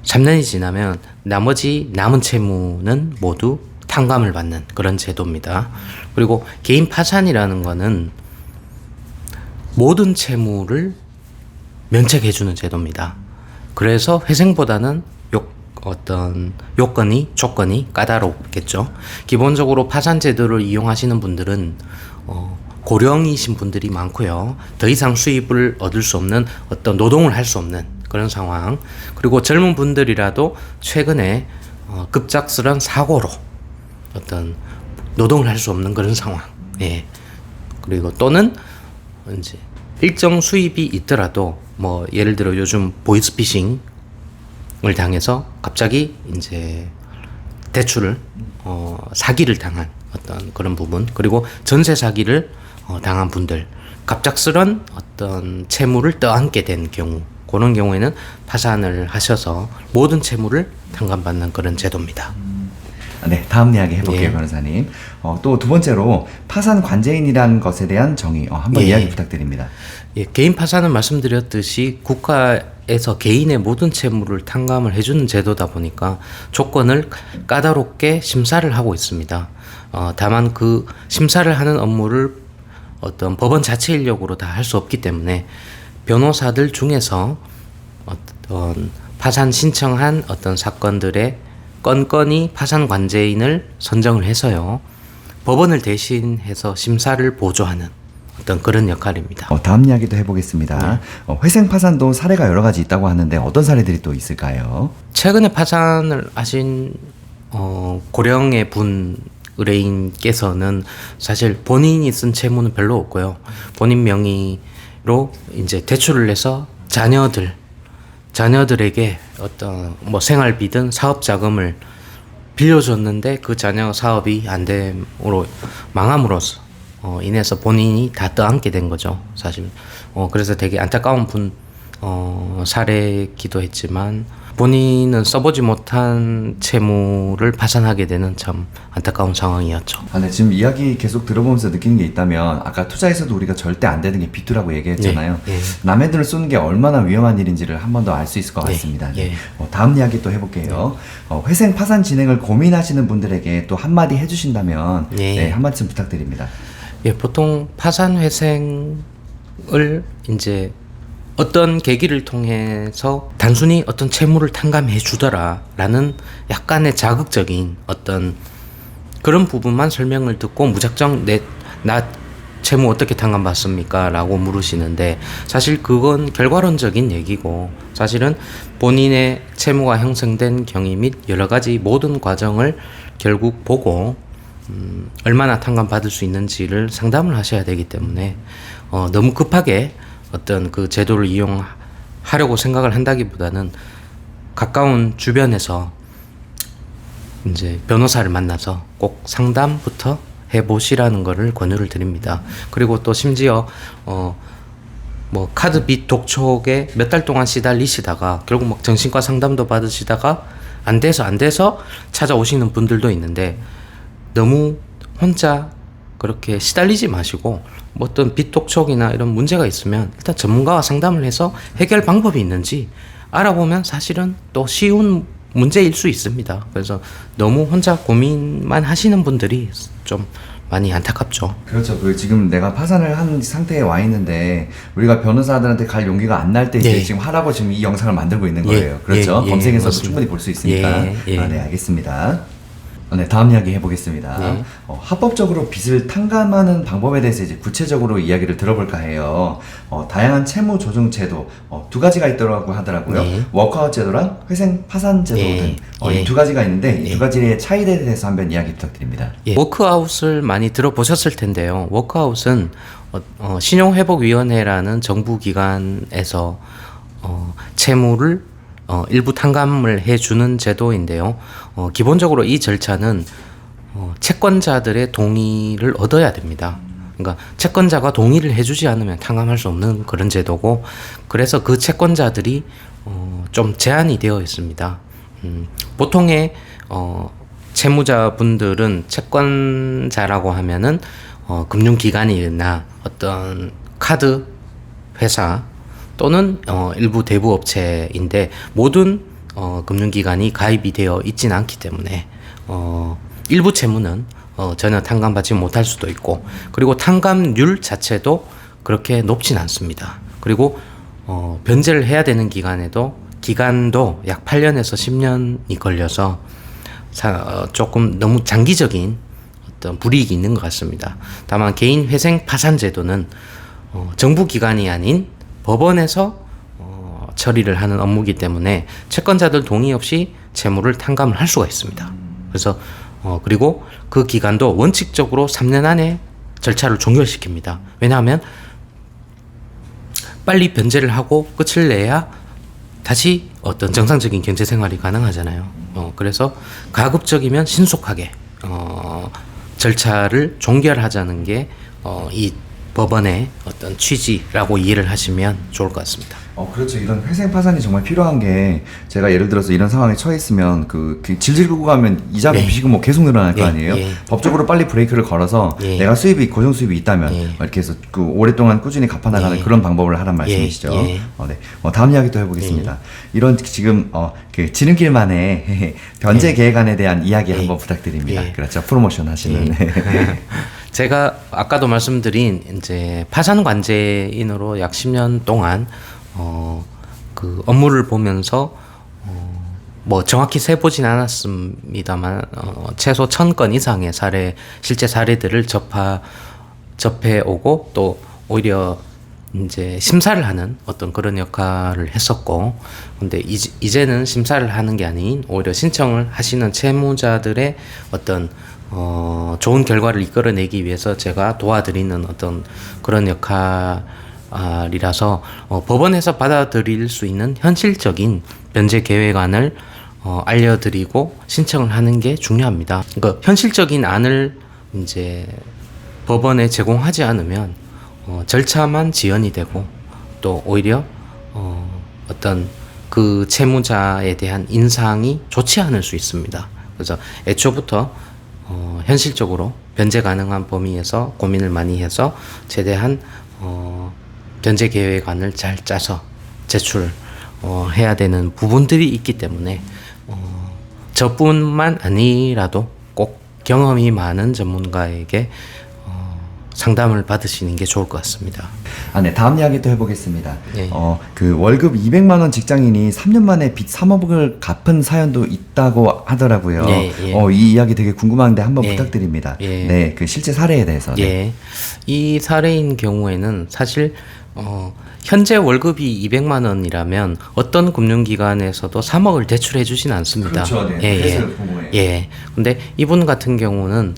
B: 3년이 지나면 나머지 남은 채무는 모두 탕감을 받는 그런 제도입니다. 그리고 개인 파산이라는 거는 모든 채무를 면책해주는 제도입니다. 그래서 회생보다는 어떤 조건이 까다롭겠죠. 기본적으로 파산 제도를 이용하시는 분들은 고령이신 분들이 많고요. 더 이상 수입을 얻을 수 없는 어떤 노동을 할 수 없는 그런 상황. 그리고 젊은 분들이라도 최근에 급작스런 사고로 어떤 노동을 할 수 없는 그런 상황. 예. 그리고 또는 이제 일정 수입이 있더라도 뭐 예를 들어 요즘 보이스피싱을 당해서 갑자기 이제 대출을 사기를 당한 어떤 그런 부분, 그리고 전세 사기를 당한 분들, 갑작스런 어떤 채무를 떠안게 된 경우, 그런 경우에는 파산을 하셔서 모든 채무를 탕감받는 그런 제도입니다.
A: 네, 다음 이야기 해볼게요,
B: 예.
A: 변호사님. 또 두 번째로 파산 관제인이라는 것에 대한 정의 한번
B: 예.
A: 이야기 부탁드립니다.
B: 예, 개인 파산은 말씀드렸듯이 국가에서 개인의 모든 채무를 탕감을 해주는 제도다 보니까 조건을 까다롭게 심사를 하고 있습니다. 다만 그 심사를 하는 업무를 어떤 법원 자체 인력으로 다 할 수 없기 때문에 변호사들 중에서 어떤 파산 신청한 어떤 사건들의 건건이 파산 관제인을 선정을 해서요, 법원을 대신해서 심사를 보조하는 어떤 그런 역할입니다.
A: 다음 이야기도 해보겠습니다. 회생 파산도 사례가 여러 가지 있다고 하는데 어떤 사례들이 또 있을까요?
B: 최근에 파산을 하신 고령의 분 의뢰인께서는 사실 본인이 쓴 채무는 별로 없고요. 본인 명의로 이제 대출을 내서 자녀들에게 어떤 뭐 생활비든 사업 자금을 빌려줬는데 그 자녀 사업이 안 됨으로 망함으로써 인해서 본인이 다 떠안게 된 거죠, 사실. 그래서 되게 안타까운 사례이기도 했지만 본인은 써보지 못한 채무를 파산하게 되는 참 안타까운 상황이었죠.
A: 네, 지금 이야기 계속 들어보면서 느끼는 게 있다면 아까 투자에서도 우리가 절대 안 되는 게 비투라고 얘기했잖아요.
B: 네, 네.
A: 남의 돈을 쏘는 게 얼마나 위험한 일인지를 한 번 더 알 수 있을 것
B: 네,
A: 같습니다.
B: 네.
A: 다음 이야기 또 해볼게요. 회생 파산 진행을 고민하시는 분들에게 또 한마디 해주신다면
B: 네.
A: 한마디 좀 부탁드립니다.
B: 예, 보통 파산 회생을 이제 어떤 계기를 통해서 단순히 어떤 채무를 탕감해 주더라라는 약간의 자극적인 어떤 그런 부분만 설명을 듣고 무작정 나 채무 어떻게 탕감받습니까? 라고 물으시는데, 사실 그건 결과론적인 얘기고, 사실은 본인의 채무가 형성된 경위 및 여러 가지 모든 과정을 결국 보고 얼마나 탕감받을 수 있는지를 상담을 하셔야 되기 때문에 너무 급하게 어떤 그 제도를 이용하려고 생각을 한다기보다는 가까운 주변에서 이제 변호사를 만나서 꼭 상담부터 해보시라는 거를 권유를 드립니다. 그리고 또 심지어 뭐 카드 빚 독촉에 몇 달 동안 시달리시다가 결국 막 정신과 상담도 받으시다가 안 돼서 찾아오시는 분들도 있는데, 너무 혼자 그렇게 시달리지 마시고 뭐 어떤 빚 독촉이나 이런 문제가 있으면 일단 전문가와 상담을 해서 해결 방법이 있는지 알아보면 사실은 또 쉬운 문제일 수 있습니다. 그래서 너무 혼자 고민만 하시는 분들이 좀 많이 안타깝죠.
A: 그렇죠. 지금 내가 파산을 한 상태에 와 있는데 우리가 변호사들한테 갈 용기가 안 날 때
B: 네.
A: 지금 하라고 지금 이 영상을 만들고 있는 거예요.
B: 예.
A: 그렇죠.
B: 예.
A: 검색에서도
B: 맞습니다.
A: 충분히 볼 수 있으니까.
B: 예.
A: 네, 알겠습니다. 네, 다음 이야기 해보겠습니다.
B: 네.
A: 합법적으로 빚을 탕감하는 방법에 대해서 이제 구체적으로 이야기를 들어볼까 해요. 다양한 채무 조정 제도 두 가지가 있더라고 하더라고요.
B: 네.
A: 워크아웃 제도랑 회생 파산 제도
B: 네.
A: 등 이 두 가지가 있는데 이 두 가지의 차이에 대해서 한번 이야기 부탁드립니다.
B: 예. 워크아웃을 많이 들어보셨을 텐데요. 워크아웃은 신용회복위원회라는 정부기관에서 채무를 일부 탕감을 해주는 제도인데요. 기본적으로 이 절차는 채권자들의 동의를 얻어야 됩니다. 그러니까 채권자가 동의를 해주지 않으면 탕감할 수 없는 그런 제도고, 그래서 그 채권자들이 좀 제한이 되어 있습니다. 보통의 채무자분들은 채권자라고 하면은 금융기관이나 어떤 카드 회사 또는 일부 대부 업체인데, 모든 금융기관이 가입이 되어 있지는 않기 때문에 일부 채무는 전혀 탕감받지 못할 수도 있고, 그리고 탕감률 자체도 그렇게 높진 않습니다. 그리고 변제를 해야 되는 기간도 약 8년에서 10년이 걸려서 조금 너무 장기적인 어떤 불이익이 있는 것 같습니다. 다만 개인 회생 파산 제도는 정부 기관이 아닌 법원에서 처리를 하는 업무이기 때문에 채권자들 동의 없이 채무를 탕감을 할 수가 있습니다. 그래서 그리고 그 기간도 원칙적으로 3년 안에 절차를 종결시킵니다. 왜냐하면 빨리 변제를 하고 끝을 내야 다시 어떤 정상적인 경제 생활이 가능하잖아요. 그래서 가급적이면 신속하게 절차를 종결하자는 게 이 법원의 어떤 취지라고 이해를 하시면 좋을 것 같습니다.
A: 그렇죠. 이런 회생 파산이 정말 필요한 게, 제가 예를 들어서 이런 상황에 처해 있으면 질질 끌고 가면 이자 빚이 계속 늘어날 거 아니에요. 법적으로 빨리 브레이크를 걸어서 내가 고정 수입이 있다면 이렇게 해서 오랫동안 꾸준히 갚아나가는 그런 방법을 하란 말씀이시죠. 네. 다음 이야기 또 해보겠습니다. 이런 지금 지름길만의 변제 계획안에 대한 이야기 한번 부탁드립니다. 그렇죠. 프로모션 하시는.
B: 제가 아까도 말씀드린 이제 파산 관제인으로 약 10년 동안 그 업무를 보면서 뭐 정확히 세보진 않았습니다만 최소 1000건 이상의 실제 사례들을 접해 오고, 또 오히려 이제 심사를 하는 어떤 그런 역할을 했었고, 근데 이제는 심사를 하는 게 아닌 오히려 신청을 하시는 채무자들의 어떤 좋은 결과를 이끌어내기 위해서 제가 도와드리는 어떤 그런 역할이라서 법원에서 받아들일 수 있는 현실적인 변제 계획안을 알려드리고 신청을 하는 게 중요합니다. 그러니까 현실적인 안을 이제 법원에 제공하지 않으면 절차만 지연이 되고, 또 오히려 어떤 그 채무자에 대한 인상이 좋지 않을 수 있습니다. 그래서 애초부터 현실적으로 변제 가능한 범위에서 고민을 많이 해서 최대한 변제 계획안을 잘 짜서 제출해야 되는 부분들이 있기 때문에 저뿐만 아니라도 꼭 경험이 많은 전문가에게 상담을 받으시는 게 좋을 것 같습니다.
A: 네, 다음 이야기 또 해보겠습니다.
B: 네.
A: 월급 200만 원 직장인이 3년 만에 빚 3억을 갚은 사연도 있다고 하더라고요. 이 이야기 되게 궁금한데 한번 부탁드립니다. 네, 그 실제 사례에 대해서.
B: 이 사례인 경우에는 사실 현재 월급이 200만 원이라면 어떤 금융기관에서도 3억을 대출해 주진 않습니다.
A: 그렇죠.
B: 근데 이분 같은 경우는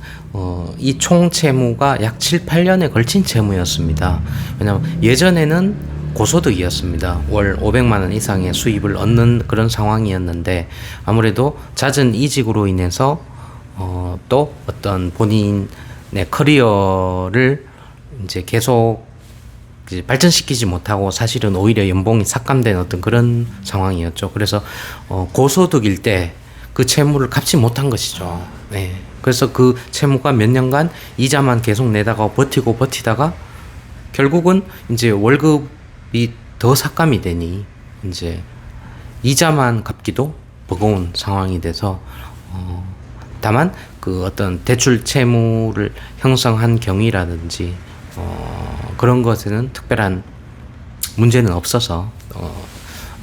B: 이 총 채무가 약 7, 8년에 걸친 채무였습니다. 왜냐하면 예전에는 고소득이었습니다. 월 500만 원 이상의 수입을 얻는 그런 상황이었는데, 아무래도 잦은 이직으로 인해서 또 어떤 본인의 커리어를 이제 계속 발전시키지 못하고 사실은 오히려 연봉이 삭감된 어떤 그런 상황이었죠. 그래서 고소득일 때 그 채무를 갚지 못한 것이죠. 그래서 그 채무가 몇 년간 이자만 계속 내다가 버티다가 결국은 이제 월급이 더 삭감이 되니 이제 이자만 갚기도 버거운 상황이 돼서 다만 그 어떤 대출 채무를 형성한 경위라든지 그런 것에는 특별한 문제는 없어서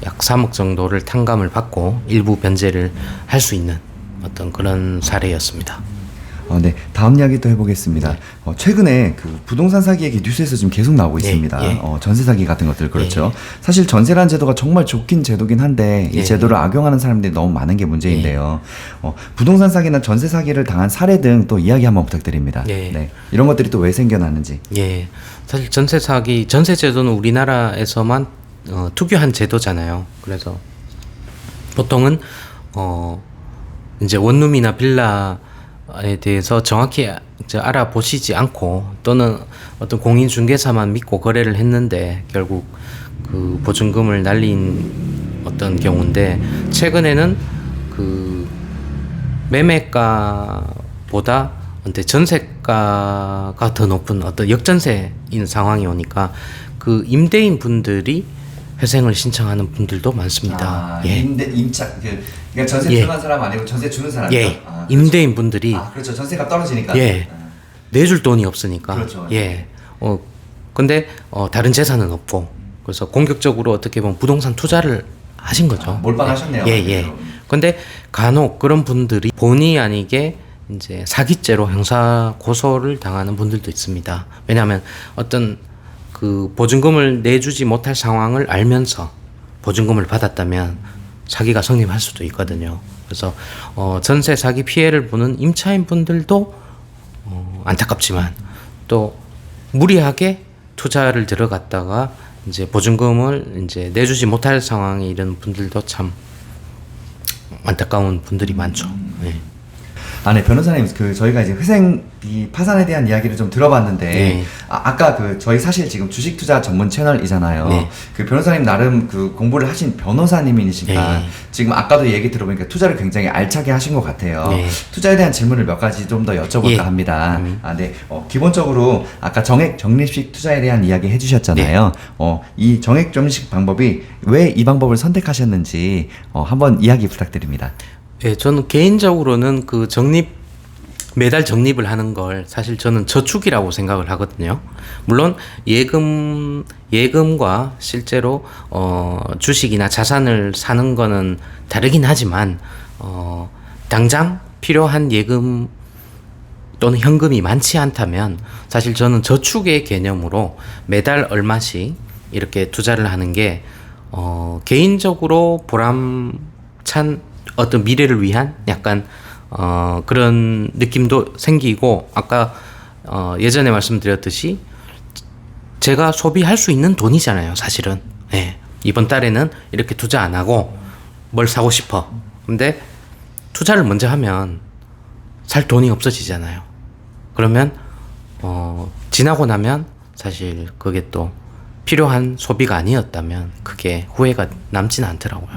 B: 약 3억 정도를 탕감을 받고 일부 변제를 할 수 있는 어떤 그런 사례였습니다.
A: 네, 다음 이야기 또 해보겠습니다. 최근에 그 부동산 사기 얘기 뉴스에서 지금 계속 나오고 있습니다. 전세 사기 같은 것들 그렇죠. 사실 전세라는 제도가 정말 좋긴 제도긴 한데 이 제도를 악용하는 사람들이 너무 많은 게 문제인데요. 부동산 사기나 전세 사기를 당한 사례 등 또 이야기 한번 부탁드립니다. 네, 이런 것들이 또 왜 생겨나는지.
B: 사실 전세 사기, 전세 제도는 우리나라에서만 특유한 제도잖아요. 그래서 보통은 이제 원룸이나 빌라에 대해서 정확히 이제 알아보시지 않고 또는 어떤 공인중개사만 믿고 거래를 했는데 결국 그 보증금을 날린 어떤 경우인데, 최근에는 그 매매가보다 전세가가 더 높은 어떤 역전세인 상황이 오니까 그 임대인 분들이 회생을 신청하는 분들도 많습니다.
A: 그러니까 전세 주는 사람 아니고 전세 주는 사람이요.
B: 그렇죠. 임대인 분들이
A: 그렇죠. 전세가 떨어지니까.
B: 내줄 돈이 없으니까.
A: 그렇죠.
B: 근데 다른 재산은 없고, 그래서 공격적으로 어떻게 보면 부동산 투자를 하신 거죠.
A: 몰빵하셨네요.
B: 근데 간혹 그런 분들이 본의 아니게 이제 사기죄로 형사 고소를 당하는 분들도 있습니다. 왜냐하면 어떤 그 보증금을 내주지 못할 상황을 알면서 보증금을 받았다면 사기가 성립할 수도 있거든요. 그래서 전세 사기 피해를 보는 임차인 분들도 안타깝지만 또 무리하게 투자를 들어갔다가 이제 보증금을 이제 내주지 못할 상황에 이르는 분들도 참 안타까운 분들이 많죠.
A: 네, 변호사님, 그 저희가 이제 회생비 파산에 대한 이야기를 좀 들어봤는데, 아까 그 저희 사실 지금 주식 투자 전문 채널이잖아요. 그 변호사님 나름 그 공부를 하신 변호사님이시니까 지금 아까도 얘기 들어보니까 투자를 굉장히 알차게 하신 것 같아요. 투자에 대한 질문을 몇 가지 좀 더 여쭤볼까 합니다. 기본적으로 아까 정액 적립식 투자에 대한 이야기 해주셨잖아요. 이 정액 적립식 방법이 왜 이 방법을 선택하셨는지 한번 이야기 부탁드립니다.
B: 저는 개인적으로는 그 매달 적립을 하는 걸 사실 저는 저축이라고 생각을 하거든요. 물론 예금과 실제로 주식이나 자산을 사는 거는 다르긴 하지만 당장 필요한 예금 또는 현금이 많지 않다면 사실 저는 저축의 개념으로 매달 얼마씩 이렇게 투자를 하는 게 개인적으로 보람찬 어떤 미래를 위한 약간 그런 느낌도 생기고, 아까 예전에 말씀드렸듯이 제가 소비할 수 있는 돈이잖아요, 사실은. 이번 달에는 이렇게 투자 안 하고 뭘 사고 싶어. 근데 투자를 먼저 하면 살 돈이 없어지잖아요. 그러면 지나고 나면 사실 그게 또 필요한 소비가 아니었다면 그게 후회가 남지는 않더라고요.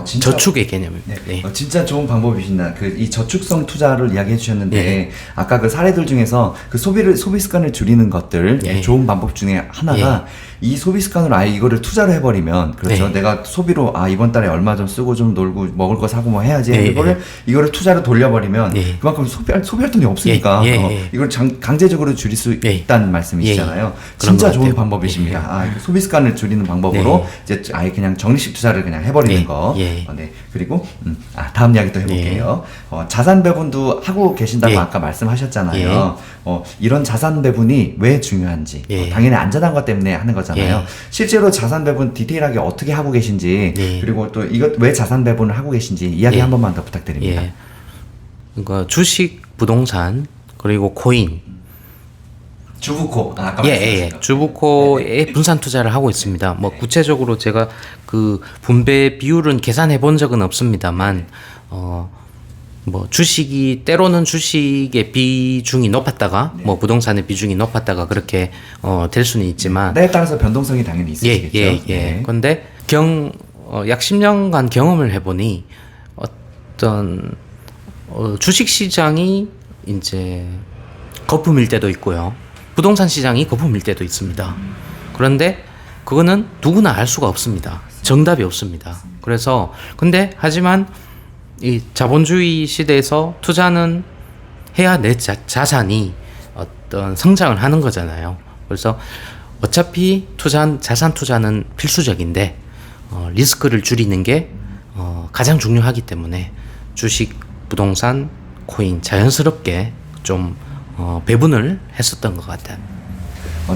B: 진짜, 저축의 개념입니다.
A: 진짜 좋은 방법이신다. 이 저축성 투자를 이야기해 주셨는데 아까 그 사례들 중에서 그 소비 습관을 줄이는 것들 좋은 방법 중에 하나가 이 소비 습관으로 아예 이거를 투자를 해버리면, 그렇죠. 내가 소비로 이번 달에 얼마 좀 쓰고 좀 놀고 먹을 거 사고 뭐 해야지. 이거를 투자로 돌려버리면 그만큼 소비할 돈이 없으니까 이걸 강제적으로 줄일 수 있다는 말씀이시잖아요. 진짜 좋은 방법이십니다. 소비 습관을 줄이는 방법으로 이제 아예 그냥 적립식 투자를 그냥 해버리는 거. 그리고 다음 이야기 또 해볼게요. 자산 배분도 하고 계신다고 아까 말씀하셨잖아요. 이런 자산 배분이 왜 중요한지, 당연히 안전한 것 때문에 하는 거잖아요. 실제로 자산 배분 디테일하게 어떻게 하고 계신지, 그리고 또 이것 왜 자산 배분을 하고 계신지 이야기 한 번만 더 부탁드립니다.
B: 그러니까 주식, 부동산, 그리고 코인,
A: 주부코,
B: 주부코에 분산 투자를 하고 있습니다. 뭐 구체적으로 제가 그 분배 비율은 계산해 본 적은 없습니다만, 뭐 때로는 주식의 비중이 높았다가 뭐 부동산의 비중이 높았다가 그렇게 될 수는 있지만
A: 때에 따라서 변동성이 당연히 있으시겠죠.
B: 근데 약 10년간 경험을 해보니 어떤 주식 시장이 이제 거품일 때도 있고요, 부동산 시장이 거품일 때도 있습니다. 그런데 그거는 누구나 알 수가 없습니다. 정답이 없습니다. 그래서 하지만 이 자본주의 시대에서 투자는 해야 내 자산이 어떤 성장을 하는 거잖아요. 그래서 어차피 자산 투자는 필수적인데 리스크를 줄이는 게 가장 중요하기 때문에 주식 부동산, 코인 자연스럽게 좀 배분을 했었던 것 같아요.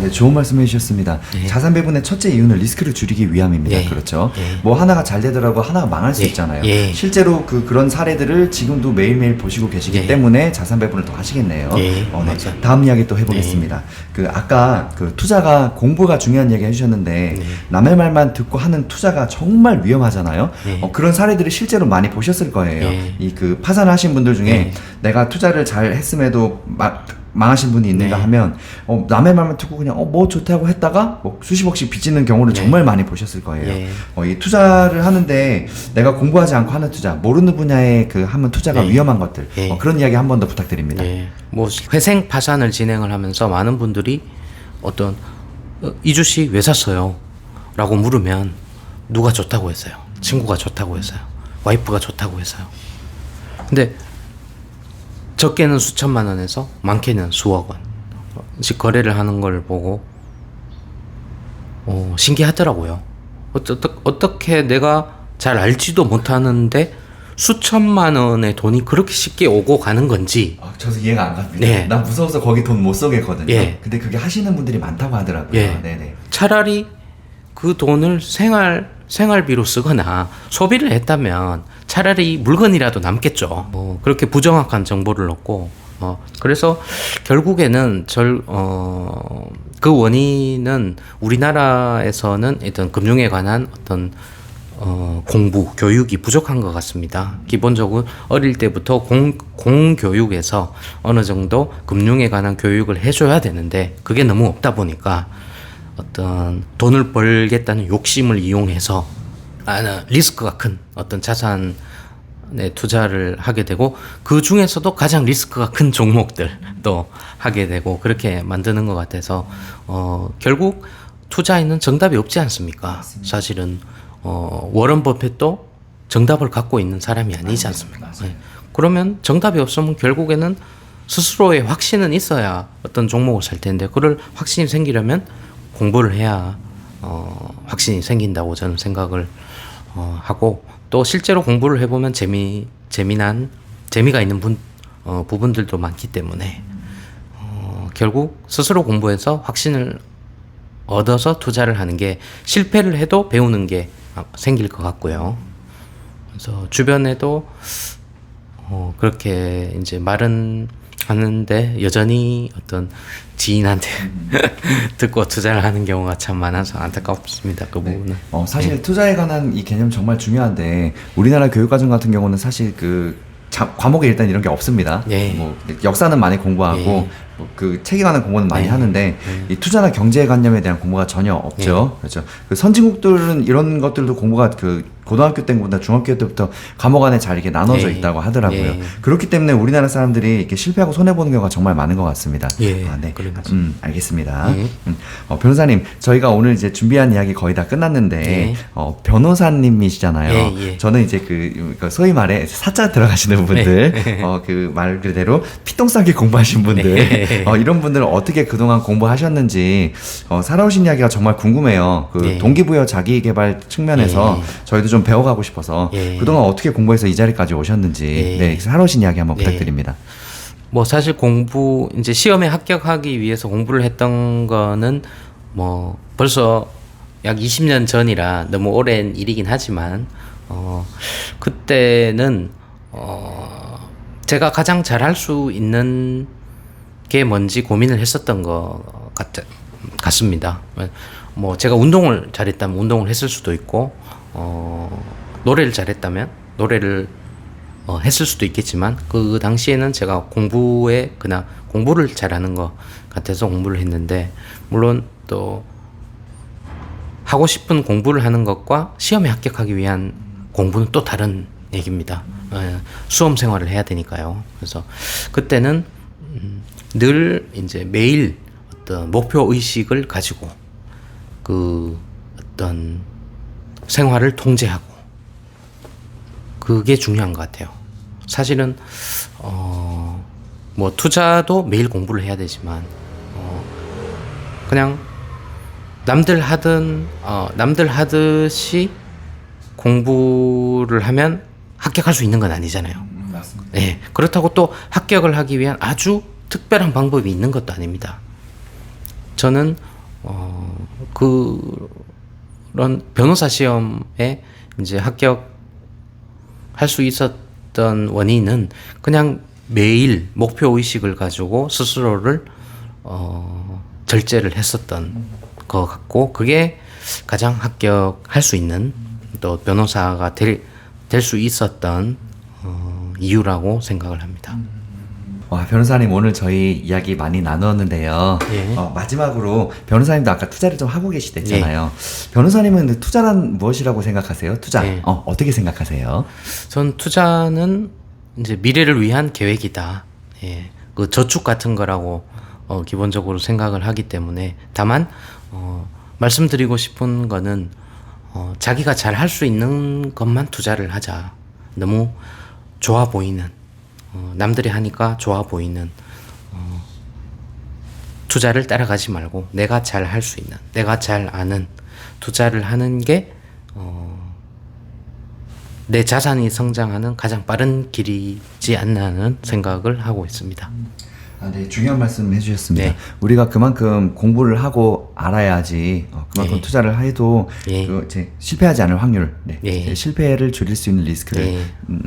A: 네, 좋은 말씀 해주셨습니다.
B: 네.
A: 자산 배분의 첫째 이유는 리스크를 줄이기 위함입니다.
B: 네.
A: 그렇죠.
B: 네.
A: 뭐 하나가 잘 되더라고 하나가 망할 수
B: 네.
A: 있잖아요.
B: 네.
A: 실제로 그런 사례들을 지금도 매일매일 보시고 계시기
B: 네.
A: 때문에 자산 배분을 더 하시겠네요.
B: 네.
A: 네. 다음 이야기 또 해보겠습니다. 아까 투자가 공부가 중요한 이야기 해주셨는데
B: 네.
A: 남의 말만 듣고 하는 투자가 정말 위험하잖아요.
B: 네.
A: 그런 사례들을 실제로 많이 보셨을 거예요.
B: 네.
A: 이 파산을 하신 분들 중에
B: 네.
A: 내가 투자를 잘 했음에도 망하신 분이 있는가
B: 네.
A: 하면 남의 말만 듣고 그냥 뭐 좋다고 했다가 뭐 수십억씩 빚지는 경우를
B: 네.
A: 정말 많이 보셨을 거예요.
B: 네.
A: 이 투자를 하는데 내가 공부하지 않고 하는 투자, 모르는 분야에 하면 투자가
B: 네.
A: 위험한 것들,
B: 네.
A: 그런 이야기 한 번 더 부탁드립니다.
B: 뭐 회생 파산을 진행을 하면서 많은 분들이 어떤 이 주식 왜 샀어요? 라고 물으면 누가 좋다고 했어요? 친구가 좋다고 했어요? 와이프가 좋다고 했어요? 근데 적게는 수천만 원에서 많게는 수억 원씩 거래를 하는 걸 보고 신기하더라고요. 어떻게 내가 잘 알지도 못하는데 수천만 원의 돈이 그렇게 쉽게 오고 가는 건지.
A: 저도 이해가 안 갑니다.
B: 네.
A: 난 무서워서 거기 돈 못 쏘겠거든요.
B: 예.
A: 근데 그게 하시는 분들이 많다고 하더라고요.
B: 예.
A: 네네.
B: 차라리 그 돈을 생활비로 쓰거나 소비를 했다면 차라리 물건이라도 남겠죠. 그렇게 부정확한 정보를 얻고 그래서 결국에는 그 원인은 우리나라에서는 어떤 금융에 관한 어떤 공부, 교육이 부족한 것 같습니다. 기본적으로 어릴 때부터 공교육에서 어느 정도 금융에 관한 교육을 해줘야 되는데 그게 너무 없다 보니까 어떤 돈을 벌겠다는 욕심을 이용해서 리스크가 큰 어떤 자산에 투자를 하게 되고 그 중에서도 가장 리스크가 큰 종목들도 하게 되고 그렇게 만드는 것 같아서 결국 투자에는 정답이 없지 않습니까?
A: 맞습니다.
B: 사실은 워런 버핏도 정답을 갖고 있는 사람이 아니지 않습니까?
A: 맞아요.
B: 네. 그러면 정답이 없으면 결국에는 스스로의 확신은 있어야 어떤 종목을 살 텐데 그럴 확신이 생기려면 공부를 해야 확신이 생긴다고 저는 생각을 하고 또 실제로 공부를 해보면 재미가 있는 부분들도 많기 때문에 결국 스스로 공부해서 확신을 얻어서 투자를 하는 게 실패를 해도 배우는 게 생길 것 같고요. 그래서 주변에도 그렇게 이제 말은 하는데 여전히 어떤 지인한테 듣고 투자를 하는 경우가 참 많아서 안타깝습니다. 그 부분은.
A: 사실 투자에 관한 이 개념 정말 중요한데 우리나라 교육과정 같은 경우는 사실 과목에 일단 이런 게 없습니다.
B: 네.
A: 뭐 역사는 많이 공부하고
B: 네.
A: 책에 관한 공부는 많이
B: 네.
A: 하는데 이 투자나 경제관념에 대한 공부가 전혀 없죠. 그렇죠. 선진국들은 이런 것들도 공부가 고등학교 때보다 중학교 때부터 과목 안에 잘 이렇게 나눠져
B: 네.
A: 있다고 하더라고요.
B: 네.
A: 그렇기 때문에 우리나라 사람들이 이렇게 실패하고 손해 보는 경우가 정말 많은 것 같습니다.
B: 예.
A: 네.
B: 그런 거죠.
A: 알겠습니다.
B: 네.
A: 변호사님, 저희가 오늘 이제 준비한 이야기 거의 다 끝났는데
B: 네.
A: 변호사님이시잖아요.
B: 예, 예.
A: 저는 이제 소위 말해 사자 들어가시는 분들,
B: 네.
A: 말 그대로 피똥 싸게 공부하신 분들,
B: 네.
A: 이런 분들은 어떻게 그동안 공부하셨는지 살아오신 이야기가 정말 궁금해요.
B: 네.
A: 동기부여 자기개발 측면에서
B: 네.
A: 저희도 좀 배워가고 싶어서
B: 네.
A: 그동안 어떻게 공부해서 이 자리까지 오셨는지
B: 네.
A: 살아오신 이야기 한번
B: 네.
A: 부탁드립니다.
B: 뭐 사실 이제 시험에 합격하기 위해서 공부를 했던 거는 뭐 벌써 약 20년 전이라 너무 오랜 일이긴 하지만 그때는 제가 가장 잘할 수 있는 게 뭔지 고민을 했었던 것 같습니다. 뭐 제가 운동을 잘했다면 운동을 했을 수도 있고 노래를 잘했다면 노래를 했을 수도 있겠지만 그 당시에는 제가 공부를 잘하는 것 같아서 공부를 했는데 물론 또 하고 싶은 공부를 하는 것과 시험에 합격하기 위한 공부는 또 다른 얘기입니다. 수험 생활을 해야 되니까요. 그래서 그때는 늘 이제 매일 어떤 목표 의식을 가지고 그 어떤 생활을 통제하고 그게 중요한 것 같아요. 사실은 뭐 투자도 매일 공부를 해야 되지만 그냥 남들 하듯이 공부를 하면 합격할 수 있는 건 아니잖아요.
A: 맞습니다.
B: 네, 그렇다고 또 합격을 하기 위한 아주 특별한 방법이 있는 것도 아닙니다. 저는 그런 변호사 시험에 이제 합격할 수 있었던 원인은 그냥 매일 목표 의식을 가지고 스스로를 절제를 했었던 것 같고, 그게 가장 합격할 수 있는, 또 변호사가 될 수 있었던 이유라고 생각을 합니다.
A: 와, 변호사님 오늘 저희 이야기 많이 나누었는데요.
B: 예.
A: 마지막으로 변호사님도 아까 투자를 좀 하고 계시댔잖아요. 변호사님은 투자란 무엇이라고 생각하세요? 투자
B: 예.
A: 어떻게 생각하세요?
B: 전 투자는 이제 미래를 위한 계획이다. 예. 그 저축 같은 거라고 기본적으로 생각을 하기 때문에, 다만 말씀드리고 싶은 거는 자기가 잘 할 수 있는 것만 투자를 하자. 너무 좋아 보이는, 남들이 하니까 좋아 보이는 투자를 따라가지 말고 내가 잘 할 수 있는, 내가 잘 아는 투자를 하는 게 내 자산이 성장하는 가장 빠른 길이지 않나 하는 생각을 하고 있습니다.
A: 네, 중요한 말씀 해주셨습니다.
B: 네.
A: 우리가 그만큼 공부를 하고 알아야지 그만큼
B: 예.
A: 투자를 해도
B: 예.
A: 이제 실패하지 않을 확률,
B: 예.
A: 이제 실패를 줄일 수 있는 리스크를
B: 예.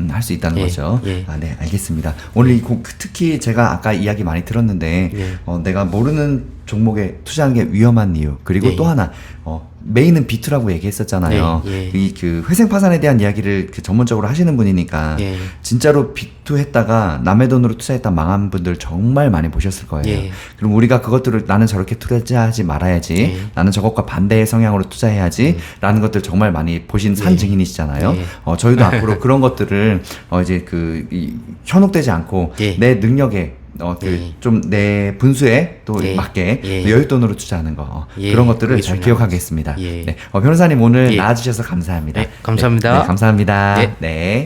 A: 할 수 있다는
B: 예.
A: 거죠.
B: 예.
A: 네, 알겠습니다. 오늘 특히 제가 아까 이야기 많이 들었는데
B: 예.
A: 내가 모르는 종목에 투자하는 게 위험한 이유, 그리고
B: 예.
A: 또 하나 메인은 B2라고 얘기했었잖아요.
B: 예. 예.
A: 이 그 회생 파산에 대한 이야기를 전문적으로 하시는 분이니까
B: 예.
A: 진짜로 B2 했다가 남의 돈으로 투자했다 망한 분들 정말 많이 보셨을 거예요.
B: 예.
A: 그럼 우리가 그것들을 나는 저렇게 투자하지 말아야지,
B: 예.
A: 나는 저것과 반대의 성향으로 투자해야지 라는 것들 정말 많이 보신 산 증인이시잖아요.
B: 예.
A: 저희도 앞으로 그런 것들을 이제 현혹되지 않고
B: 예.
A: 내 능력에
B: 예.
A: 좀 내 분수에 또
B: 예.
A: 맞게
B: 예.
A: 여윳돈으로 투자하는 거,
B: 예.
A: 그런 것들을
B: 그게
A: 잘
B: 중요한
A: 기억하겠습니다.
B: 예.
A: 네, 변호사님 오늘
B: 예.
A: 나와주셔서 감사합니다.
B: 네, 감사합니다.
A: 네, 감사합니다.
B: 예.
A: 네.